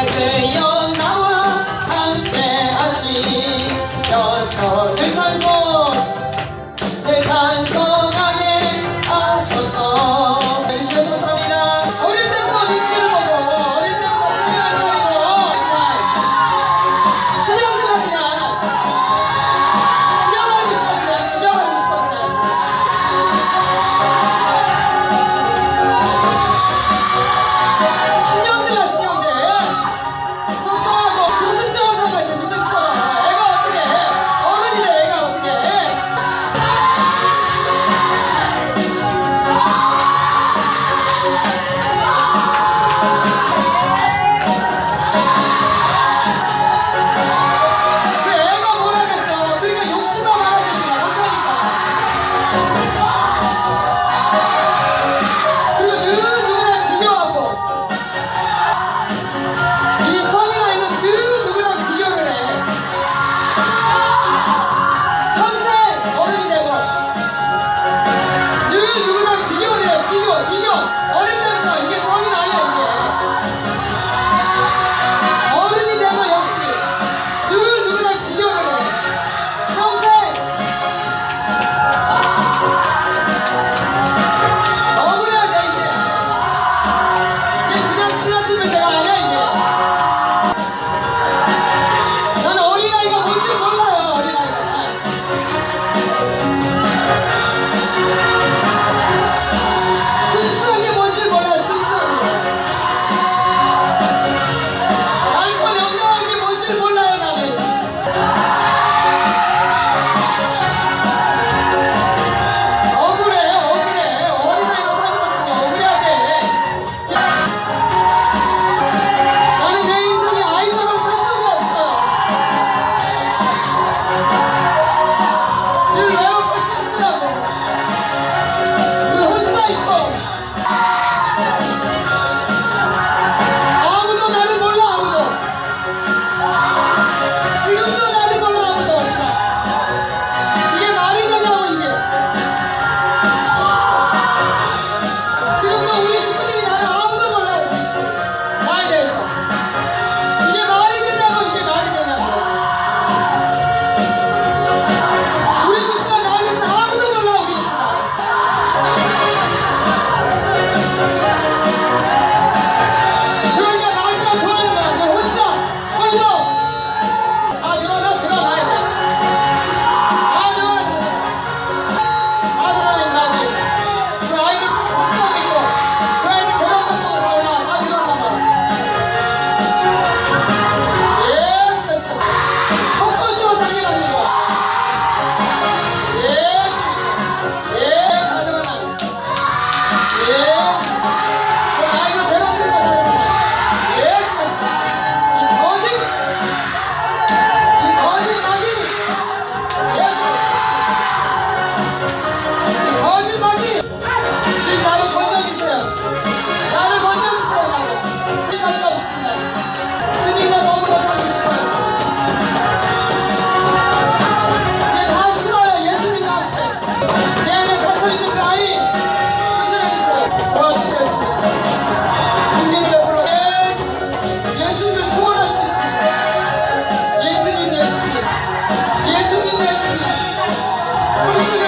주여 나와 함께 하시려서 늘 찬송하게 하소서. 주여서 감사합니다. 어릴 때부터 눈치를 보고 어릴 때부터 생각을 버리고 신령들은 그냥 지겨버리고 싶었는데 신령들 속상하고 승승장을 생각하지. 무슨 소리야. 애가 어떻게 해. 어른이래. 애가 어떻게 해. 그 애가 뭘 하겠어. 그러니까 욕심만 많아지지 못하니까. 그리고 늘 누구랑 비교하고 이 성인 아이는 늘 누구랑 비교를 해. 평생 어른이 되고 늘 누구랑 비교를 해. 비교 어릴 때부터 이게 성인 아이야. 이게 어른이 되고 역시 늘 누구랑 비교를 해. 평생 억울해야 돼. 이게 그냥 지나치면 내가 아니야. 이게 나는 어린아이가 뭔지 몰라요. 어린아이가 순수한 게 뭔지 몰라요. 순수한 게 얇고 영롱한 게 뭔지 몰라요. 나는 억울해. 어린아이가 사주면 억울해야 돼. 나는 내 인생에 아이돌을 산 적이 없어요. 늘 외롭고 쓸쓸하고 늘 혼자 있고 아무도 나를 몰라. 아무도 지금도 나를 몰라. 아무도 이게 말이 되냐고. 이게 지금도 우리 식구들이 나를 아무도 몰라요. 우리 식구들 나에 대해서 이게 말이 되냐고. 이게 말이 되냐고. 우리 식구가 나에 대해서 아무도 몰라. 우리 식구가 그러니까 나한테 좋아하는 거야. 너 혼자 홀로 다 들어가야 돼. 다 들어가야 돼. 그 아이를 복사하고 있고 그 아이를 괴롭혔다고 나오나. 다 들어간다. 예스 폭포수로 살게 만들고 예스 다 들어간다. 예스 그 아이를 괴롭히는 거 다 들어간다. 예스 이 거짓말이 예스 이 거짓말이 주님 나를 건져주세요. 나를 건져주세요. 나를 없습니다. 주님과 더불어 살고 싶어요. 내 다 싫어요. 예수님과 함께 내 안에 갇혀있는 그 아이 구출해주세요. 도와주세요. 주님 긍휼을 베풀어 예수님을 소원할 수 있도록 예수님 예수님 꿈속에